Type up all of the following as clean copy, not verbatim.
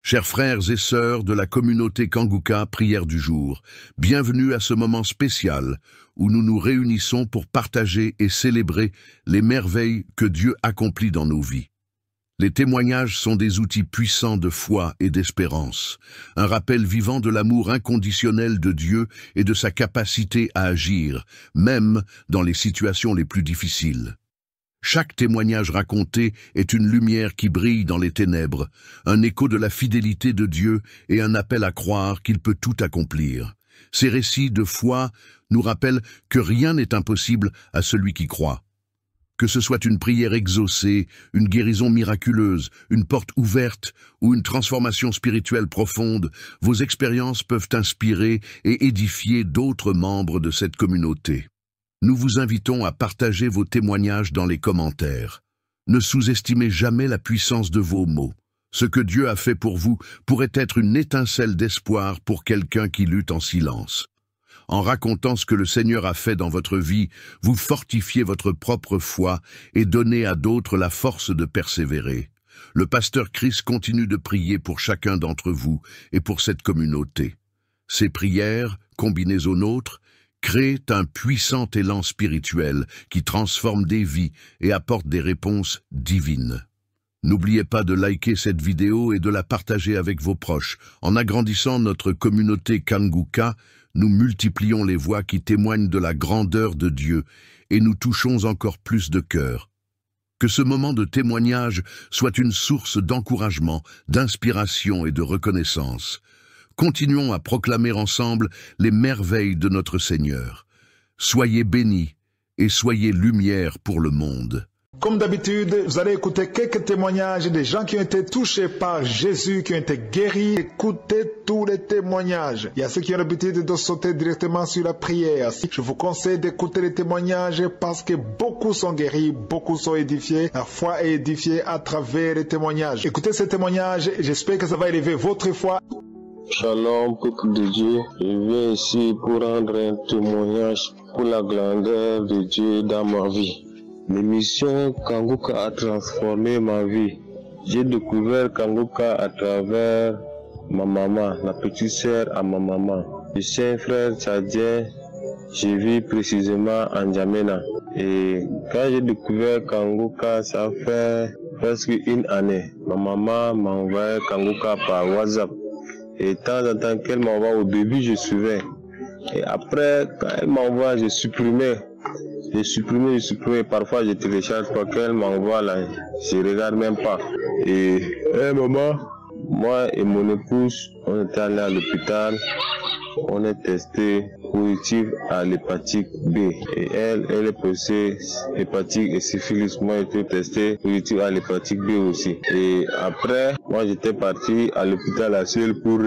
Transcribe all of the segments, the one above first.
Chers frères et sœurs de la communauté Kanguka Prière du jour, bienvenue à ce moment spécial où nous nous réunissons pour partager et célébrer les merveilles que Dieu accomplit dans nos vies. Les témoignages sont des outils puissants de foi et d'espérance, un rappel vivant de l'amour inconditionnel de Dieu et de sa capacité à agir, même dans les situations les plus difficiles. Chaque témoignage raconté est une lumière qui brille dans les ténèbres, un écho de la fidélité de Dieu et un appel à croire qu'il peut tout accomplir. Ces récits de foi nous rappellent que rien n'est impossible à celui qui croit. Que ce soit une prière exaucée, une guérison miraculeuse, une porte ouverte ou une transformation spirituelle profonde, vos expériences peuvent inspirer et édifier d'autres membres de cette communauté. Nous vous invitons à partager vos témoignages dans les commentaires. Ne sous-estimez jamais la puissance de vos mots. Ce que Dieu a fait pour vous pourrait être une étincelle d'espoir pour quelqu'un qui lutte en silence. En racontant ce que le Seigneur a fait dans votre vie, vous fortifiez votre propre foi et donnez à d'autres la force de persévérer. Le pasteur Chris continue de prier pour chacun d'entre vous et pour cette communauté. Ces prières, combinées aux nôtres, créent un puissant élan spirituel qui transforme des vies et apporte des réponses divines. N'oubliez pas de liker cette vidéo et de la partager avec vos proches. En agrandissant notre communauté Kanguka, nous multiplions les voix qui témoignent de la grandeur de Dieu et nous touchons encore plus de cœurs. Que ce moment de témoignage soit une source d'encouragement, d'inspiration et de reconnaissance. Continuons à proclamer ensemble les merveilles de notre Seigneur. Soyez bénis et soyez lumière pour le monde. Comme d'habitude, vous allez écouter quelques témoignages des gens qui ont été touchés par Jésus, qui ont été guéris. Écoutez tous les témoignages. Il y a ceux qui ont l'habitude de sauter directement sur la prière. Je vous conseille d'écouter les témoignages parce que beaucoup sont guéris, beaucoup sont édifiés. La foi est édifiée à travers les témoignages. Écoutez ces témoignages et j'espère que ça va élever votre foi. Shalom, peuple de Dieu. Je viens ici pour rendre un témoignage pour la grandeur de Dieu dans ma vie. L'émission Kanguka a transformé ma vie. J'ai découvert Kanguka à travers ma maman, la petite sœur à ma maman. Je suis un frère tchadien, je vis précisément en N'Djamena. Et quand j'ai découvert Kanguka, ça fait presque une année. Ma maman m'a envoyé Kanguka par WhatsApp. Et de temps en temps qu'elle m'envoie, au début je suivais. Et après, quand elle m'envoie, je supprimais. Parfois je télécharge pas qu'elle m'envoie là. Je regarde même pas. Et un moment, moi et mon épouse, on était allés à l'hôpital. On est testé positif à l'hépatite B. Et elle est positive hépatique et syphilis. Moi, j'ai été testé positif à l'hépatite B aussi. Et après, moi, j'étais parti à l'hôpital à Seul pour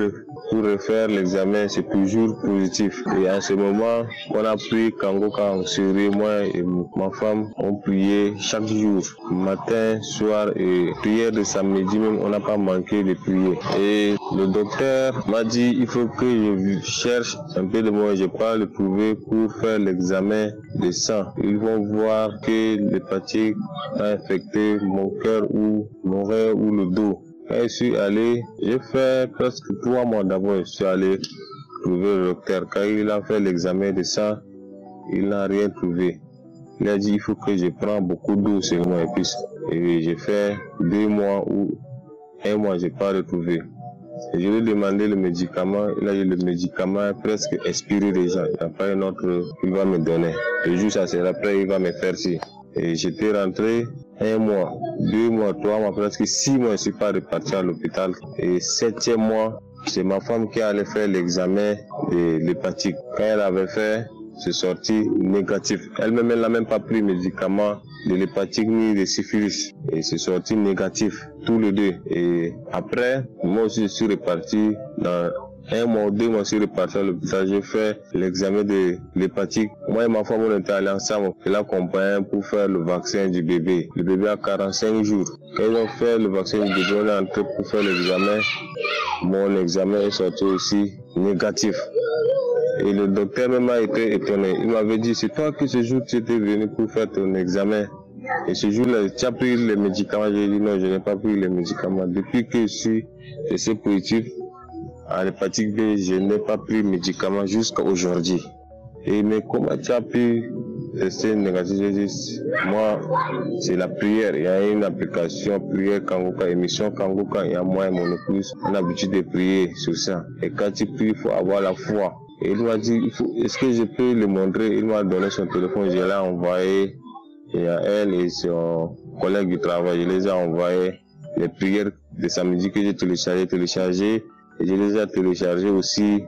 refaire l'examen. C'est toujours positif. Et en ce moment, on a pris Kanguka en sérieux. Moi et ma femme, on priait chaque jour, matin, soir et prière de samedi même. On n'a pas manqué de prier. Et le docteur m'a dit, il faut que je cherche un peu de moi, je n'ai pas le prouvé pour faire l'examen de sang. Ils vont voir que l'hépatite a infecté mon cœur ou l'oreille ou le dos. Quand je suis allé, j'ai fait presque 3 mois d'abord, je suis allé trouver le docteur. Quand il a fait l'examen de sang, il n'a rien trouvé. Il a dit il faut que je prenne beaucoup d'eau sur moi et j'ai fait 2 mois ou 1 mois, je n'ai pas retrouvé. Et je lui ai demandé le médicament, il a dit le médicament est presque expiré déjà, il n'y a pas un autre qu'il va me donner. Et juste après, il va me faire ci. Et j'étais rentré 1 mois, 2 mois, 3 mois, presque 6 mois, je ne suis pas reparti à l'hôpital. Et 7e mois, c'est ma femme qui allait faire l'examen de l'hépatite. Quand elle avait fait, c'est sorti négatif. Elle-même, elle n'a même pas pris le médicament de l'hépatite ni de syphilis. Et c'est sorti négatif, tous les deux. Et après, moi aussi, je suis reparti dans 1 mois ou 2 mois, je suis reparti à l'hôpital. J'ai fait l'examen de l'hépatite. Moi et ma femme, on était allés ensemble. Je l'accompagnais pour faire le vaccin du bébé. Le bébé a 45 jours. Quand ils ont fait le vaccin du bébé, on est entré pour faire l'examen. Mon examen est sorti aussi négatif. Et le docteur même a été étonné. Il m'avait dit, c'est toi que ce jour tu étais venu pour faire ton examen. Et ce jour-là, tu as pris les médicaments? J'ai dit non, je n'ai pas pris les médicaments. Depuis que je suis testé positif à l'hépatite B, je n'ai pas pris de médicaments jusqu'à aujourd'hui. Et mais comment tu as pu tester négatif? J'ai dit, moi, c'est la prière. Il y a une application prière Kanguka, émission Kanguka. Il y a moi et mon épouse, on a l'habitude de prier sur ça. Et quand tu pries, il faut avoir la foi. Et il m'a dit, est-ce que je peux le montrer? Il m'a donné son téléphone, je l'ai envoyé. Et à elle et son collègue du travail, je les ai envoyé les prières de samedi que j'ai téléchargé. Et je les ai téléchargé aussi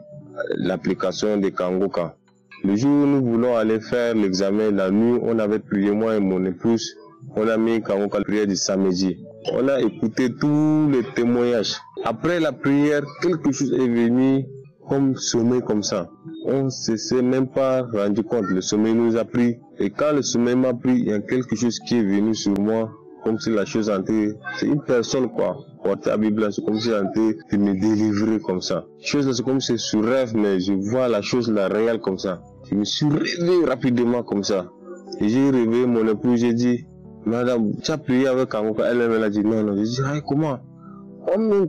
l'application de Kanguka. Le jour où nous voulons aller faire l'examen, la nuit, on avait prié, moi et mon épouse, on a mis Kanguka la prière du samedi. On a écouté tous les témoignages. Après la prière, quelque chose est venu comme sommeil comme ça. On ne s'est même pas rendu compte, le sommeil nous a pris. Et quand le sommeil m'a pris, il y a quelque chose qui est venu sur moi, comme si la chose entrait, c'est une personne quoi, porter la Bible, c'est comme si elle entrait de me délivrer comme ça. Chose là, c'est comme si c'est sur rêve, mais je vois la chose là réelle comme ça. Je me suis réveillé rapidement comme ça. Et j'ai réveillé mon épouse, j'ai dit, madame, tu as prié avec Kanguka? Elle a dit non. J'ai dit, ah, comment?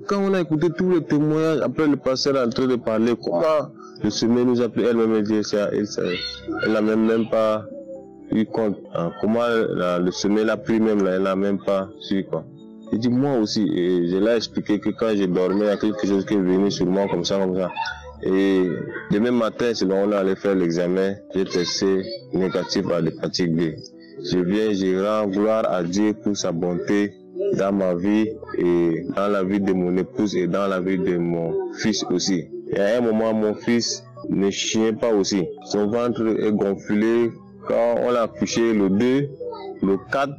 Quand on a écouté tous les témoignages, après le pasteur est en train de parler, comment le sommeil nous a pris? Elle-même a dit ça, elle n'a même pas eu compte. Hein, comment le sommeil l'a pris même là, elle n'a même pas su quoi. J'ai dit moi aussi, et je l'ai expliqué que quand j'ai dormi, il y a quelque chose qui est venu sur moi comme ça. Et demain matin, c'est là on allait faire l'examen, j'ai testé négatif à l'hépatite B. Je rends gloire à Dieu pour sa bonté dans ma vie et dans la vie de mon épouse et dans la vie de mon fils aussi. Et à un moment, mon fils ne chiait pas aussi. Son ventre est gonflé. Quand on l'a couché le 2, le 4,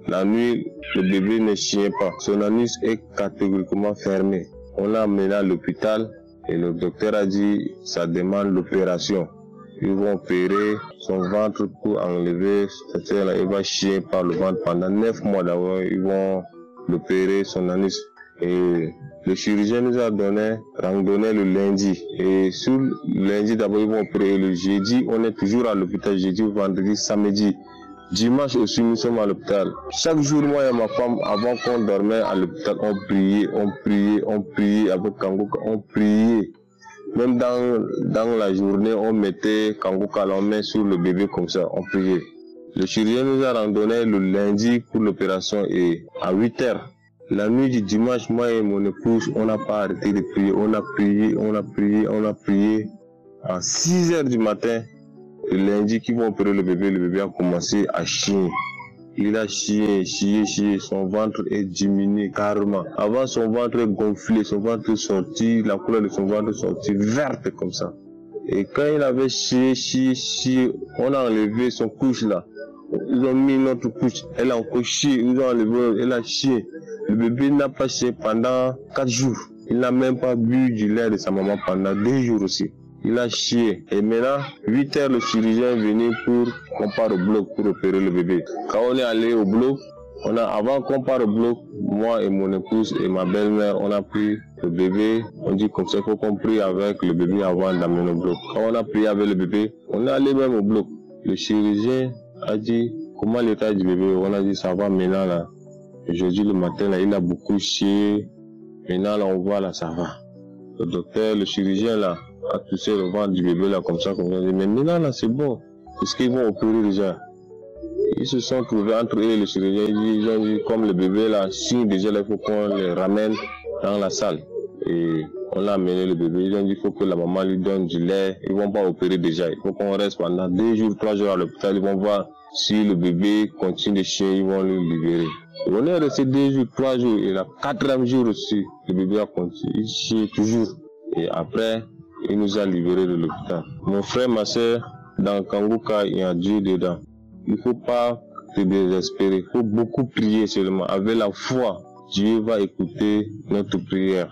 la nuit, le bébé ne chiait pas. Son anus est catégoriquement fermé. On l'a amené à l'hôpital et le docteur a dit ça demande l'opération. Ils vont opérer son ventre pour enlever, c'est-à-dire il va chier par le ventre pendant 9 mois d'abord, ils vont l'opérer son anus. Et le chirurgien nous a randonné le lundi. Et sur le lundi d'abord, ils vont opérer le jeudi, on est toujours à l'hôpital, jeudi, vendredi, samedi. Dimanche aussi, nous sommes à l'hôpital. Chaque jour, moi et ma femme, avant qu'on dormait à l'hôpital, on priait avec Kanguka, on priait. Même dans la journée, on mettait Kanguka, on met sur le bébé comme ça, on priait. Le chirurgien nous a randonné le lundi pour l'opération et à 8 heures. La nuit du dimanche, moi et mon épouse, on n'a pas arrêté de prier. On a prié. À 6 heures du matin, le lundi qu'ils vont opérer le bébé a commencé à chier. Il a chié, son ventre est diminué carrément. Avant, son ventre est gonflé, son ventre est sorti, la couleur de son ventre est sortie verte comme ça. Et quand il avait chié, on a enlevé son couche là. Ils ont mis notre couche, elle a encore chié, ils ont enlevé, elle a chié. Le bébé n'a pas chié pendant 4 jours. Il n'a même pas bu du lait de sa maman pendant 2 jours aussi. Il a chié. Et maintenant, 8 heures, le chirurgien est venu pour qu'on parte au bloc pour opérer le bébé. Quand on est allé au bloc, avant qu'on parte au bloc, moi et mon épouse et ma belle-mère, on a pris le bébé. On dit comme ça, il faut qu'on prie avec le bébé avant d'amener au bloc. Quand on a prié avec le bébé, on est allé même au bloc. Le chirurgien a dit, comment l'état du bébé? On a dit, ça va maintenant là. Aujourd'hui le matin là, il a beaucoup chié. Maintenant là, on voit là, ça va. Le docteur, le chirurgien là, a touché le ventre du bébé là comme ça. Mais maintenant là, c'est bon. C'est ce qu'ils vont opérer déjà. Ils se sont trouvés entre eux et le chirurgien. Ils ont dit, comme le bébé là, signe déjà là, il faut qu'on le ramène dans la salle. Et on l'a amené le bébé. Ils ont dit, il faut que la maman lui donne du lait. Ils vont pas opérer déjà. Il faut qu'on reste pendant 2 jours, 3 jours à l'hôpital. Ils vont voir si le bébé continue de chier. Ils vont le libérer. Et on est resté 2 jours, 3 jours. Et le 4e jour aussi, le bébé a continué. Il chie toujours. Et après, il nous a libérés de l'hôpital. Mon frère, ma soeur, dans Kanguka, il y a Dieu dedans. Il ne faut pas te désespérer. Il faut beaucoup prier seulement. Avec la foi, Dieu va écouter notre prière.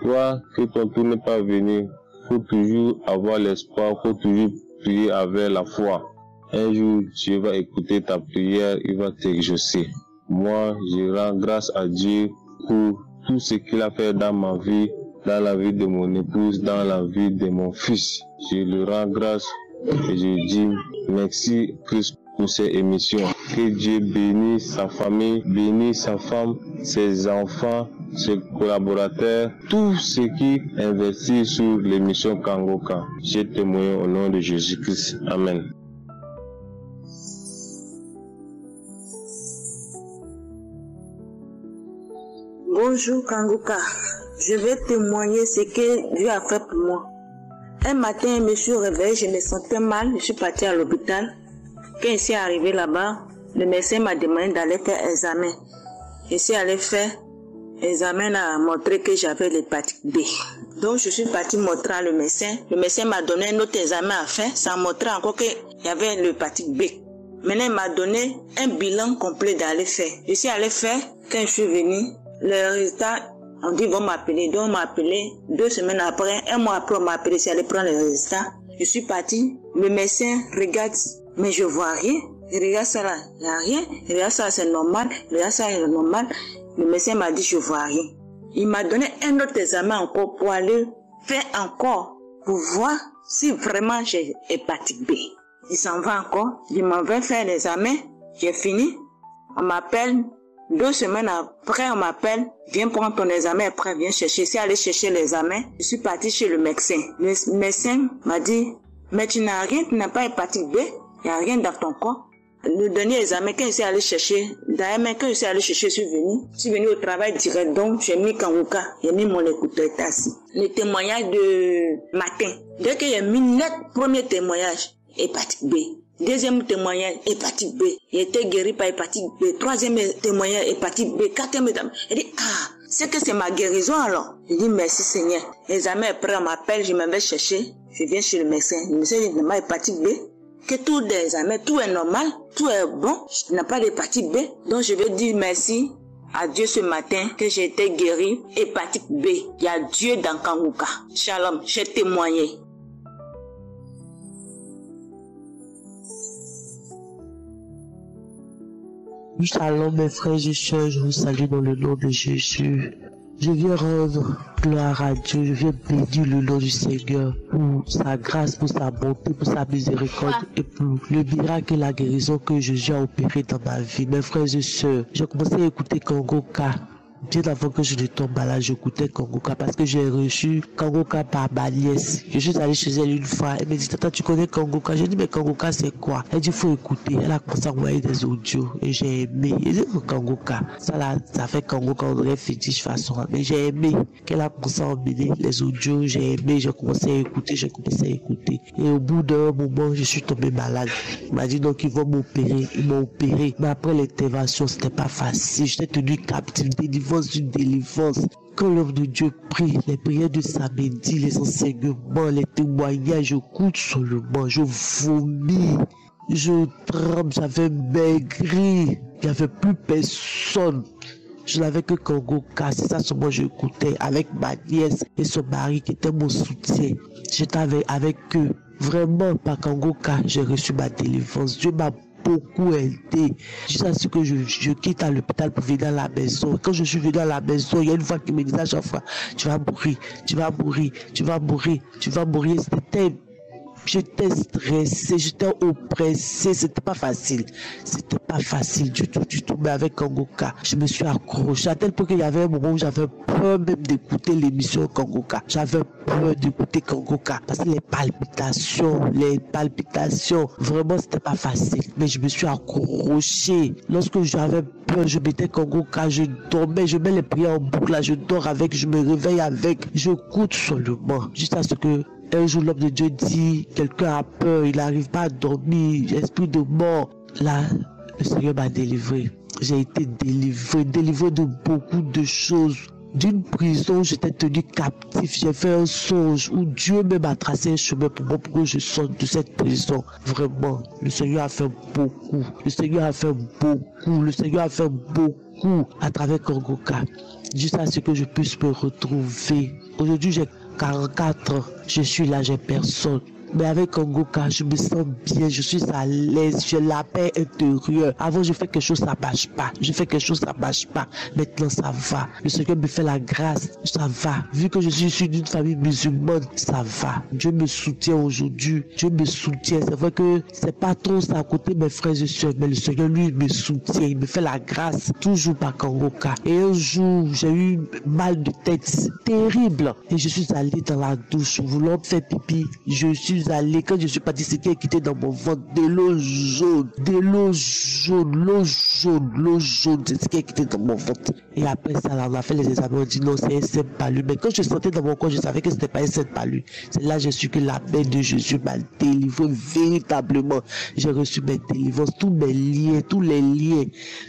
Toi, que ton tour n'est pas venu, il faut toujours avoir l'espoir, il faut toujours prier avec la foi. Un jour, Dieu va écouter ta prière, il va t'exaucer. Moi, je rends grâce à Dieu pour tout ce qu'il a fait dans ma vie, dans la vie de mon épouse, dans la vie de mon fils. Je lui rends grâce et je dis merci Christ pour ces émissions. Que Dieu bénisse sa famille, bénisse sa femme, ses enfants, ses collaborateurs, tous ceux qui investissent sur l'émission Kangoka. J'ai témoigné au nom de Jésus-Christ. Amen. Bonjour Kangoka, je vais témoigner ce que Dieu a fait pour moi. Un matin, je me suis réveillée, je me sentais mal, je suis partie à l'hôpital. Quand je suis arrivée là-bas, le médecin m'a demandé d'aller faire un examen. Je suis allée faire l'examen, a montré que j'avais l'hépatite B. Donc je suis partie montrer le médecin. Le médecin m'a donné un autre examen à faire, ça montrait encore qu'il y avait l'hépatite B. Maintenant, il m'a donné un bilan complet d'aller faire. Je suis allée faire, quand je suis venue, le résultat, on dit vont m'appeler. Donc on m'a appelé 2 semaines après, 1 mois après on m'a appelé, c'est allé prendre les résultats. Je suis partie, le médecin regarde, mais je vois rien. Je regarde ça là, il n'y a rien. Je regarde ça, c'est normal. Je regarde ça, c'est normal. Le médecin m'a dit je vois rien. Il m'a donné un autre examen encore pour aller faire encore, pour voir si vraiment j'ai hépatite B. Il s'en va encore, il m'en va faire l'examen, j'ai fini. On m'appelle. 2 semaines après, on m'appelle, viens prendre ton examen, après viens chercher. C'est aller chercher l'examen. Je suis partie chez le médecin. Le médecin m'a dit, mais tu n'as rien, tu n'as pas hépatite B, il n'y a rien dans ton corps. Le dernier examen, quand je suis allé chercher, d'ailleurs, quand je suis allé chercher, je suis venue au travail direct, donc j'ai mis Kangoka, j'ai mis mon écouteur assis. Le témoignage de matin. Dès que j'ai mis net premier témoignage, hépatite B. Deuxième témoignage, hépatite B. Il était guéri par hépatite B. Troisième témoignage, hépatite B. Quatrième témoignage. Il dit, c'est que c'est ma guérison alors. Je dis, merci Seigneur. L'examen après, on m'appelle, je m'en vais chercher. Je viens chez le médecin. Le médecin dit, ma hépatite B. Que tout l'examen, tout est normal, tout est bon. Je n'ai pas d'hépatite B. Donc je veux dire merci à Dieu ce matin que j'ai été guéri. Hépatite B. Il y a Dieu dans Kangoka. Shalom, j'ai témoigné. Shalom mes frères et sœurs, je vous salue dans le nom de Jésus. Je viens rendre gloire à Dieu, je viens bénir le nom du Seigneur pour sa grâce, pour sa bonté, pour sa miséricorde et pour le miracle et la guérison que Jésus a opéré dans ma vie. Mes frères et sœurs, j'ai commencé à écouter Kangoka. Bien avant que je ne tombe malade, j'écoutais Kangoka parce que j'ai reçu Kangoka par ma nièce. Je suis allé chez elle une fois. Elle me dit, tata, tu connais Kangoka? J'ai dit, mais Kangoka, c'est quoi? Elle dit, faut écouter. Elle a commencé à envoyer des audios et j'ai aimé. Elle dit, Kangoka. Ça là, ça fait Kangoka, on aurait fétiche façon. Mais j'ai aimé qu'elle a commencé à emmener les audios. J'ai aimé, j'ai commencé à écouter, Et au bout d'un moment, je suis tombé malade. Il m'a dit, donc, ils vont m'opérer. Ils m'ont opéré. Mais après l'intervention, c'était pas facile. J'étais tenu captif, une délivrance. Quand l'homme de Dieu prie, les prières de samedi, les enseignements, les témoignages, je coûte seulement, je vomis, je tremble, j'avais maigri, il n'y avait plus personne. Je n'avais que Kangoka, c'est ça seulement j'écoutais avec ma nièce et son mari qui était mon soutien. J'étais avec eux. Vraiment, par Kangoka, j'ai reçu ma délivrance. Dieu m'a beaucoup aidé. Jusqu'à ce que je quitte à l'hôpital pour venir à la maison. Quand je suis venu à la maison, il y a une fois qui me disait à chaque fois, tu vas mourir, tu vas mourir, tu vas mourir, tu vas mourir. J'étais stressé, j'étais oppressé, c'était pas facile. C'était pas facile du tout. Mais avec Kangoka, je me suis accroché à tel point qu'il y avait un moment où j'avais peur même d'écouter l'émission Kangoka. J'avais peur d'écouter Kangoka parce que les palpitations, vraiment c'était pas facile. Mais je me suis accroché. Lorsque j'avais peur, je mettais Kangoka, je dormais, je mets les prières en boucle, là, je dors avec, je me réveille avec, je coûte seulement. Jusqu'à ce que un jour, l'homme de Dieu dit, quelqu'un a peur, il n'arrive pas à dormir, esprit de mort. Là, le Seigneur m'a délivré. J'ai été délivré de beaucoup de choses. D'une prison, j'étais tenu captif. J'ai fait un songe où Dieu même a tracé un chemin pour moi, pour que je sorte de cette prison. Vraiment, le Seigneur a fait beaucoup. Le Seigneur a fait beaucoup à travers Kangoka. Juste à ce que je puisse me retrouver. Aujourd'hui, j'ai 44 ans, je suis là, j'ai personne. Mais avec Kangoka, je me sens bien, je suis à l'aise, j'ai la paix intérieure. Avant, je fais quelque chose, ça marche pas. Je fais quelque chose, ça marche pas. Maintenant, ça va. Le Seigneur me fait la grâce, ça va. Vu que je suis issu d'une famille musulmane, ça va. Dieu me soutient aujourd'hui. Dieu me soutient. C'est vrai que c'est pas trop ça à côté mes frères et sœurs, mais le Seigneur, lui, me soutient. Il me fait la grâce, toujours par Kangoka. Et un jour, j'ai eu mal de tête terrible. Et je suis allé dans la douche, voulant faire pipi. Je suis allé, quand je suis parti, c'était quitté dans mon ventre de l'eau jaune, l'eau jaune, c'est ce qui est quitté dans mon ventre. Et après ça, là, on a fait les examens, on dit non, c'est un simple palu. Mais quand je sentais dans mon corps, je savais que c'était pas un simple palu. C'est là que j'ai su que la main de Jésus m'a délivré véritablement. J'ai reçu mes délivrances, tous les liens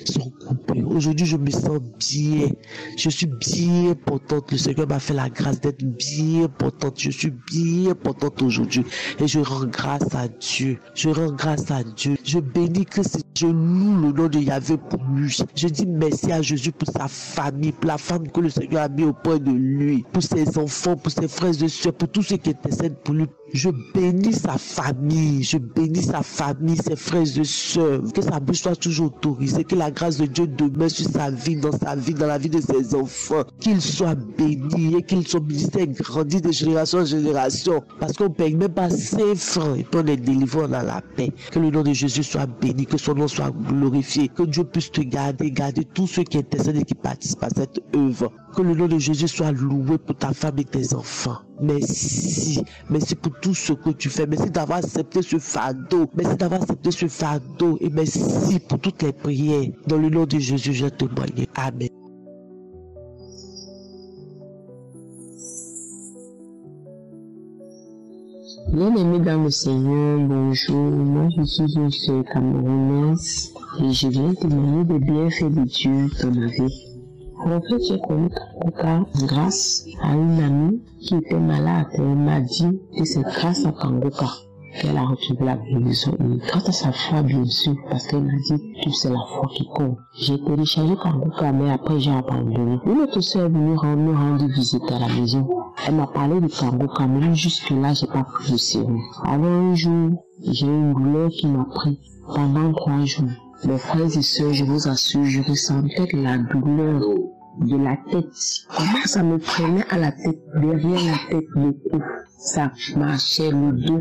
sont coupés. Aujourd'hui, je me sens bien. Je suis bien portante. Le Seigneur m'a fait la grâce d'être bien portante. Je suis bien portante aujourd'hui. Et je rends grâce à Dieu. Je rends grâce à Dieu. Je bénis Christ. Je loue le nom de Yahvé pour lui. Je dis merci à Jésus pour sa famille, pour la femme que le Seigneur a mis auprès de lui, pour ses enfants, pour ses frères et sœurs, pour tous ceux qui intercèdent pour lui. Je bénis sa famille, ses frères et sœurs, que sa bouche soit toujours autorisée, que la grâce de Dieu demeure sur sa vie, dans la vie de ses enfants, qu'il soit béni et qu'il son ministère grandit de génération en génération, parce qu'on ne paye même pas 5 francs et puis on est délivré dans la paix. Que le nom de Jésus soit béni, que son nom soit glorifié, que Dieu puisse te garder tous ceux qui intercèdent et qui participent à cette œuvre. Que le nom de Jésus soit loué pour ta femme et tes enfants. Merci pour tout ce que tu fais. Merci d'avoir accepté ce fardeau. Et merci pour toutes les prières. Dans le nom de Jésus, je témoigne. Amen. Bien-aimés dans le Seigneur, bonjour. Moi, je suis une sœur camerounaise et je viens témoigner des bienfaits de Dieu dans ma vie. En fait, j'ai connu Kangoka grâce à une amie qui était malade. Elle m'a dit que c'est grâce à Kangoka qu'elle a retrouvé la guérison. Et grâce à sa foi, bien sûr, parce qu'elle m'a dit que c'est la foi qui compte. J'ai téléchargé Kangoka, mais après j'ai abandonné. Une autre soeur est venue me rendre visite à la maison. Elle m'a parlé de Kangoka, mais jusque-là, j'ai pas pris de sérieux. Alors un jour, j'ai eu une douleur qui m'a pris pendant 3 jours. Mes frères et sœurs, je vous assure, je ressentais la douleur de la tête. Comment ça me prenait à la tête, derrière la tête, le cou. Ça marchait le dos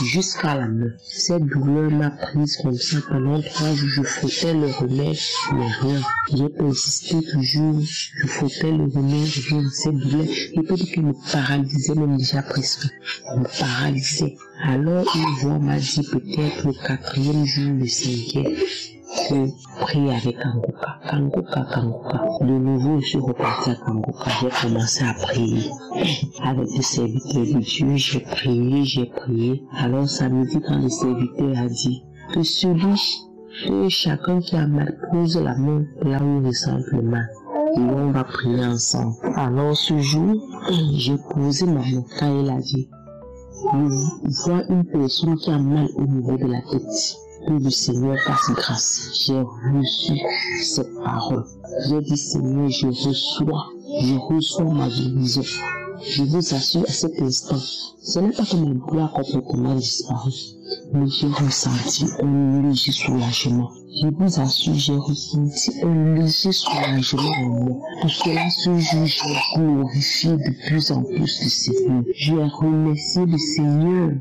jusqu'à la main. Cette douleur m'a prise comme ça pendant 3 jours. Je frottais le remède, mais rien. J'ai persisté toujours. Je frottais le remède, rien. Cette douleur, je peux dire qu'elle me paralysait même déjà presque. Elle me paralysait. Alors une voix m'a dit peut-être le 4e jour, le 5e. Que prie avec Kangoka. De nouveau, je suis reparti à Kangoka. J'ai commencé à prier. Avec le serviteur de Dieu, j'ai prié. Alors samedi, quand le serviteur a dit que chacun qui a mal pose la main là où il ressent le mal. Et on va prier ensemble. Alors ce jour, j'ai posé ma main quand il a dit, je vois une personne qui a mal au niveau de la tête. Que le Seigneur fasse grâce. J'ai reçu cette parole. J'ai dit Seigneur, je reçois ma guérison. Je vous assure à cet instant, ce n'est pas que ma douleur a complètement disparu, mais j'ai ressenti un léger soulagement. Je vous assure, j'ai ressenti un léger soulagement en moi. Pour cela, ce jour, j'ai glorifié de plus en plus le Seigneur. J'ai remercié le Seigneur.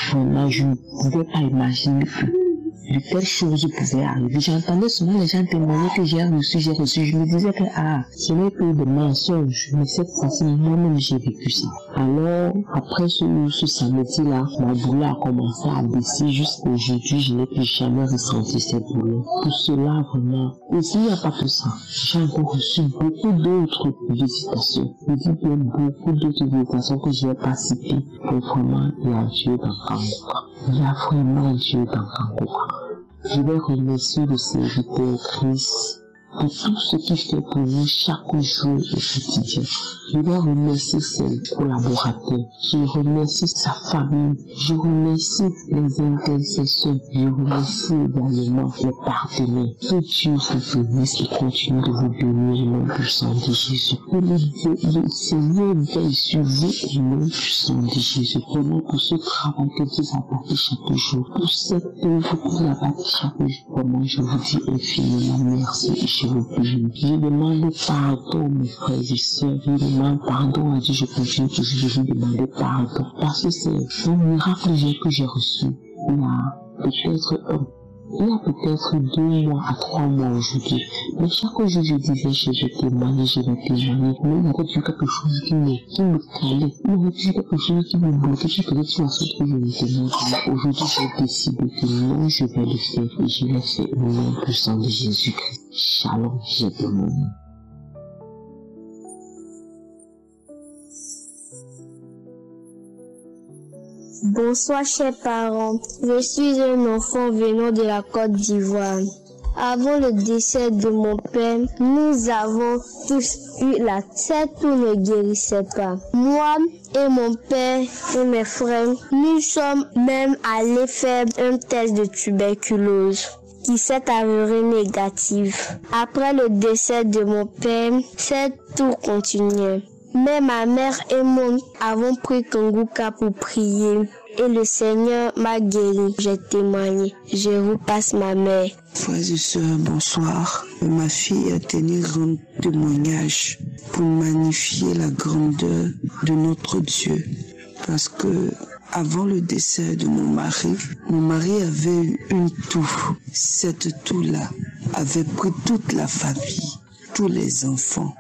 Vraiment, je ne pouvais pas imaginer que de telles choses pouvaient arriver. J'entendais souvent les gens témoigner que j'ai reçu. Je me disais que, ce n'est que des mensonges. Mais cette fois-ci, moi-même, j'ai vécu ça. Alors, après ce samedi-là, ma douleur a commencé à baisser jusqu'à aujourd'hui. Je n'ai plus jamais ressenti cette douleur. Pour cela, vraiment, et s'il n'y a pas que ça, j'ai encore reçu beaucoup d'autres visitations. Je dis bien beaucoup d'autres visitations que je n'ai pas citées. Mais vraiment, il y a Dieu dans Kangoka. Il y a vraiment Dieu dans Kangoka. Je vais remercier le serviteur Christ pour tout ce qu'il fait pour vous chaque jour et quotidien. Je dois remercier ses collaborateurs. Je remercie sa famille. Je remercie les intercesseurs. Je remercie également les partenaires. Que Dieu vous bénisse et continue de vous bénir au nom puissant de Jésus. Que le Seigneur veille sur vous au nom puissant de Jésus. Vraiment pour ce travail que Dieu a bâti chaque jour. Pour cette œuvre qu'il a bâti chaque jour. Vraiment je vous dis infiniment merci et je vous bénis. Je demande pardon mes frères et sœurs. Je demande pardon à Dieu. Je continue toujours de lui demander pardon. Parce que c'est un miracle que j'ai reçu. Il y a peut-être 2 mois à 3 mois aujourd'hui. Mais chaque jour je disais je vais témoigner. Mais il y avait toujours quelque chose qui me calait. Il y avait toujours quelque chose qui me bloquait. Qui faisait sur la sorte que je ne témoigne pas. Aujourd'hui j'ai décidé que non, je vais le faire. Et je l'ai fait au nom puissant de Jésus-Christ. Shalom, j'ai témoigné. Bonsoir chers parents, je suis un enfant venant de la Côte d'Ivoire. Avant le décès de mon père, nous avons tous eu la tête où ne guérissait pas. Moi et mon père et mes frères, nous sommes même allés faire un test de tuberculose qui s'est avéré négatif. Après le décès de mon père, c'est tout continué. Mais ma mère et moi avons pris Kanguka pour prier et le Seigneur m'a guéri. J'ai témoigné. Je vous passe ma mère. Frères et sœurs, bonsoir. Ma fille a tenu un grand témoignage pour magnifier la grandeur de notre Dieu. Parce que avant le décès de mon mari avait eu une toux. Cette toux-là avait pris toute la famille, tous les enfants.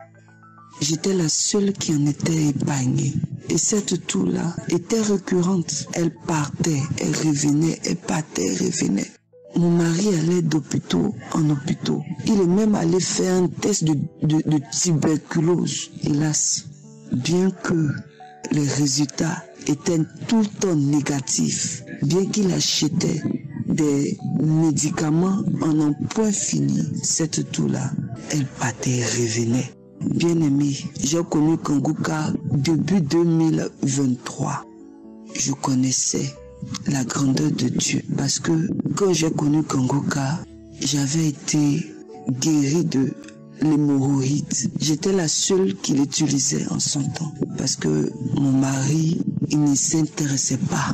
J'étais la seule qui en était épargnée. Et cette toux-là était récurrente. Elle partait, elle revenait, elle partait, elle revenait. Mon mari allait d'hôpitaux en hôpitaux. Il est même allé faire un test de tuberculose. Hélas, bien que les résultats étaient tout le temps négatifs, bien qu'il achetait des médicaments en un point fini, cette toux-là, elle partait et revenait. Bien-aimé, j'ai connu Kanguka début 2023. Je connaissais la grandeur de Dieu parce que quand j'ai connu Kanguka, j'avais été guéri de l'hémorroïde. J'étais la seule qui l'utilisait en son temps parce que mon mari, il ne s'intéressait pas.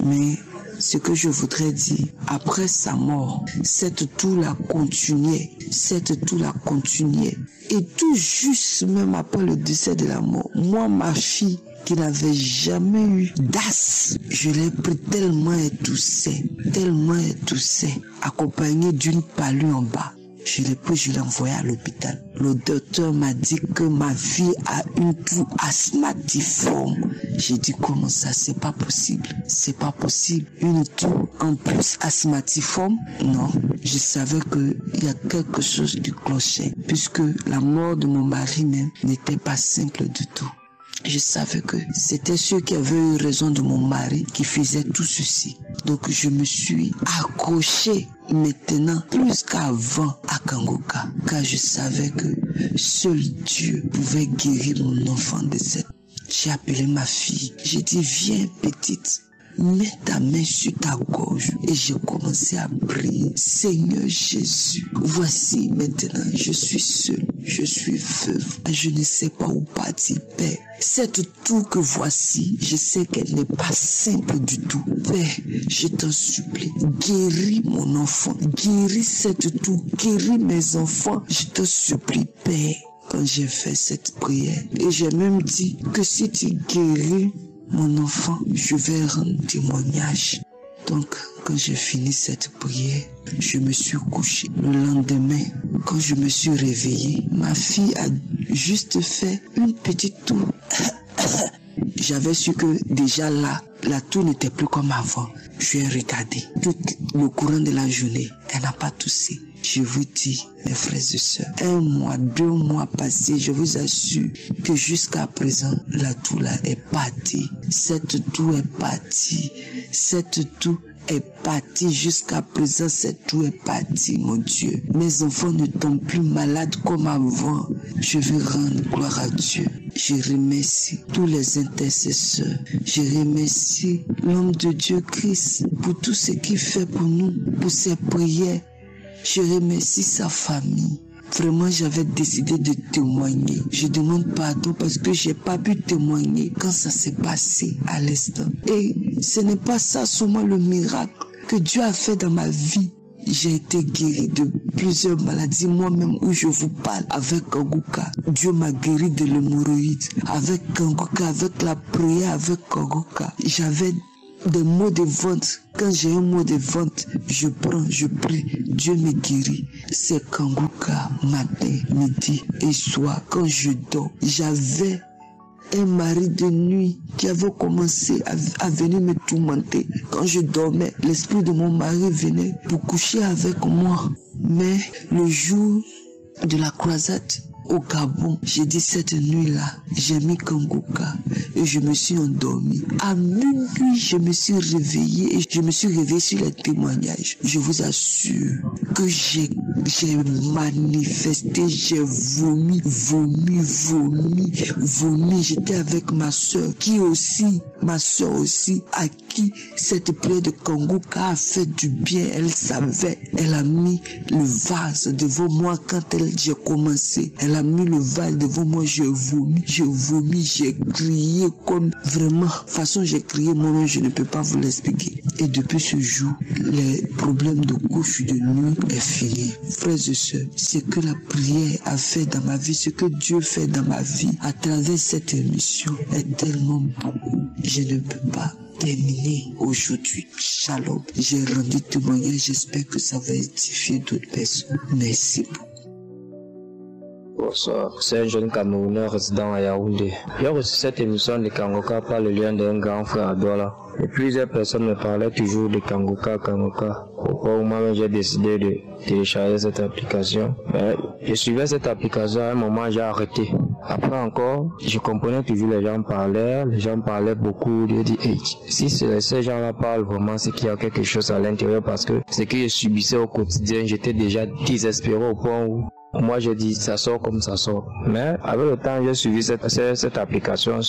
Mais ce que je voudrais dire, après sa mort, cette toux-là continuait. Et tout juste même après le décès de la mort, moi, ma fille, qui n'avait jamais eu d'as, je l'ai pris tellement étoussée, accompagnée d'une palue en bas. Je l'ai pris, je l'ai envoyé à l'hôpital. Le docteur m'a dit que ma fille a une toux asthmatiforme. J'ai dit comment ça, c'est pas possible. Une toux en plus asthmatiforme? Non, je savais qu'il y a quelque chose qui clochait, puisque la mort de mon mari même n'était pas simple du tout. Je savais que c'était ceux qui avaient eu raison de mon mari qui faisaient tout ceci. Donc je me suis accroché maintenant plus qu'avant à Kanguka, car je savais que seul Dieu pouvait guérir mon enfant de cette. J'ai appelé ma fille, j'ai dit viens petite, mets ta main sur ta gorge et j'ai commencé à prier. Seigneur Jésus, voici maintenant, je suis seule, je suis veuve, je ne sais pas où partir, Père. Cette toux que voici, je sais qu'elle n'est pas simple du tout. Père, je t'en supplie, guéris mon enfant, guéris cette toux, guéris mes enfants, je te supplie, Père. Quand j'ai fait cette prière, et j'ai même dit que si tu guéris mon enfant, je vais rendre témoignage. Donc, quand j'ai fini cette prière, je me suis couché. Le lendemain, quand je me suis réveillé, ma fille a juste fait une petite toux. J'avais su que déjà là, la toux n'était plus comme avant. Je lui ai regardé. Tout le courant de la journée, elle n'a pas toussé. Je vous dis, mes frères et sœurs, 1 mois, 2 mois passés, je vous assure que jusqu'à présent, la toux là est partie. Cette toux est partie. parti jusqu'à présent, tout est parti, mon Dieu. Mes enfants ne tombent plus malades comme avant. Je veux rendre gloire à Dieu. Je remercie tous les intercesseurs. Je remercie l'homme de Dieu Christ pour tout ce qu'il fait pour nous, pour ses prières. Je remercie sa famille. Vraiment, j'avais décidé de témoigner. Je demande pardon parce que j'ai pas pu témoigner quand ça s'est passé à l'instant. Et ce n'est pas ça seulement le miracle que Dieu a fait dans ma vie. J'ai été guéri de plusieurs maladies, moi-même où je vous parle avec Kanguka. Dieu m'a guéri de l'hémorroïde avec Kanguka, avec la prière avec Kanguka. J'avais des maux de ventre. Quand j'ai un mot de ventre, je prends, je prie, Dieu me guérit. C'est Kanguka, matin, midi et soir. Quand je dors, j'avais un mari de nuit qui avait commencé à venir me tourmenter. Quand je dormais, l'esprit de mon mari venait pour coucher avec moi. Mais le jour de la croisade au Gabon, j'ai dit cette nuit-là, j'ai mis Kanguka et je me suis endormi. À minuit, je me suis réveillé et je me suis réveillé sur les témoignages. Je vous assure que j'ai manifesté, j'ai vomi. J'étais avec ma soeur aussi, à qui cette prière de Kanguka a fait du bien. Elle savait, elle a mis le vase devant moi quand j'ai commencé. Elle a mis le vase devant moi, j'ai vomi, j'ai crié comme vraiment, façon j'ai crié mon nom, je ne peux pas vous l'expliquer. Et depuis ce jour, les problèmes de couche de nuit est fini. Frères et sœurs, ce que la prière a fait dans ma vie, ce que Dieu fait dans ma vie à travers cette émission est tellement beaucoup. Je ne peux pas terminer aujourd'hui. Shalom. J'ai rendu témoignage, j'espère que ça va édifier d'autres personnes. Merci beaucoup. Bonsoir, c'est un jeune Camerounais résident à Yaoundé. J'ai reçu cette émission de Kanguka par le lien d'un grand frère à Douala. Et plusieurs personnes me parlaient toujours de Kanguka. Au point où moi j'ai décidé de télécharger cette application. Mais je suivais cette application, à un moment j'ai arrêté. Après encore, je comprenais toujours les gens parlaient beaucoup. Je dis, hey, si ces gens-là parlent vraiment, c'est qu'il y a quelque chose à l'intérieur parce que ce que je subissais au quotidien, j'étais déjà désespéré au point où moi j'ai dit ça sort comme ça sort. Mais avec le temps j'ai suivi cette application,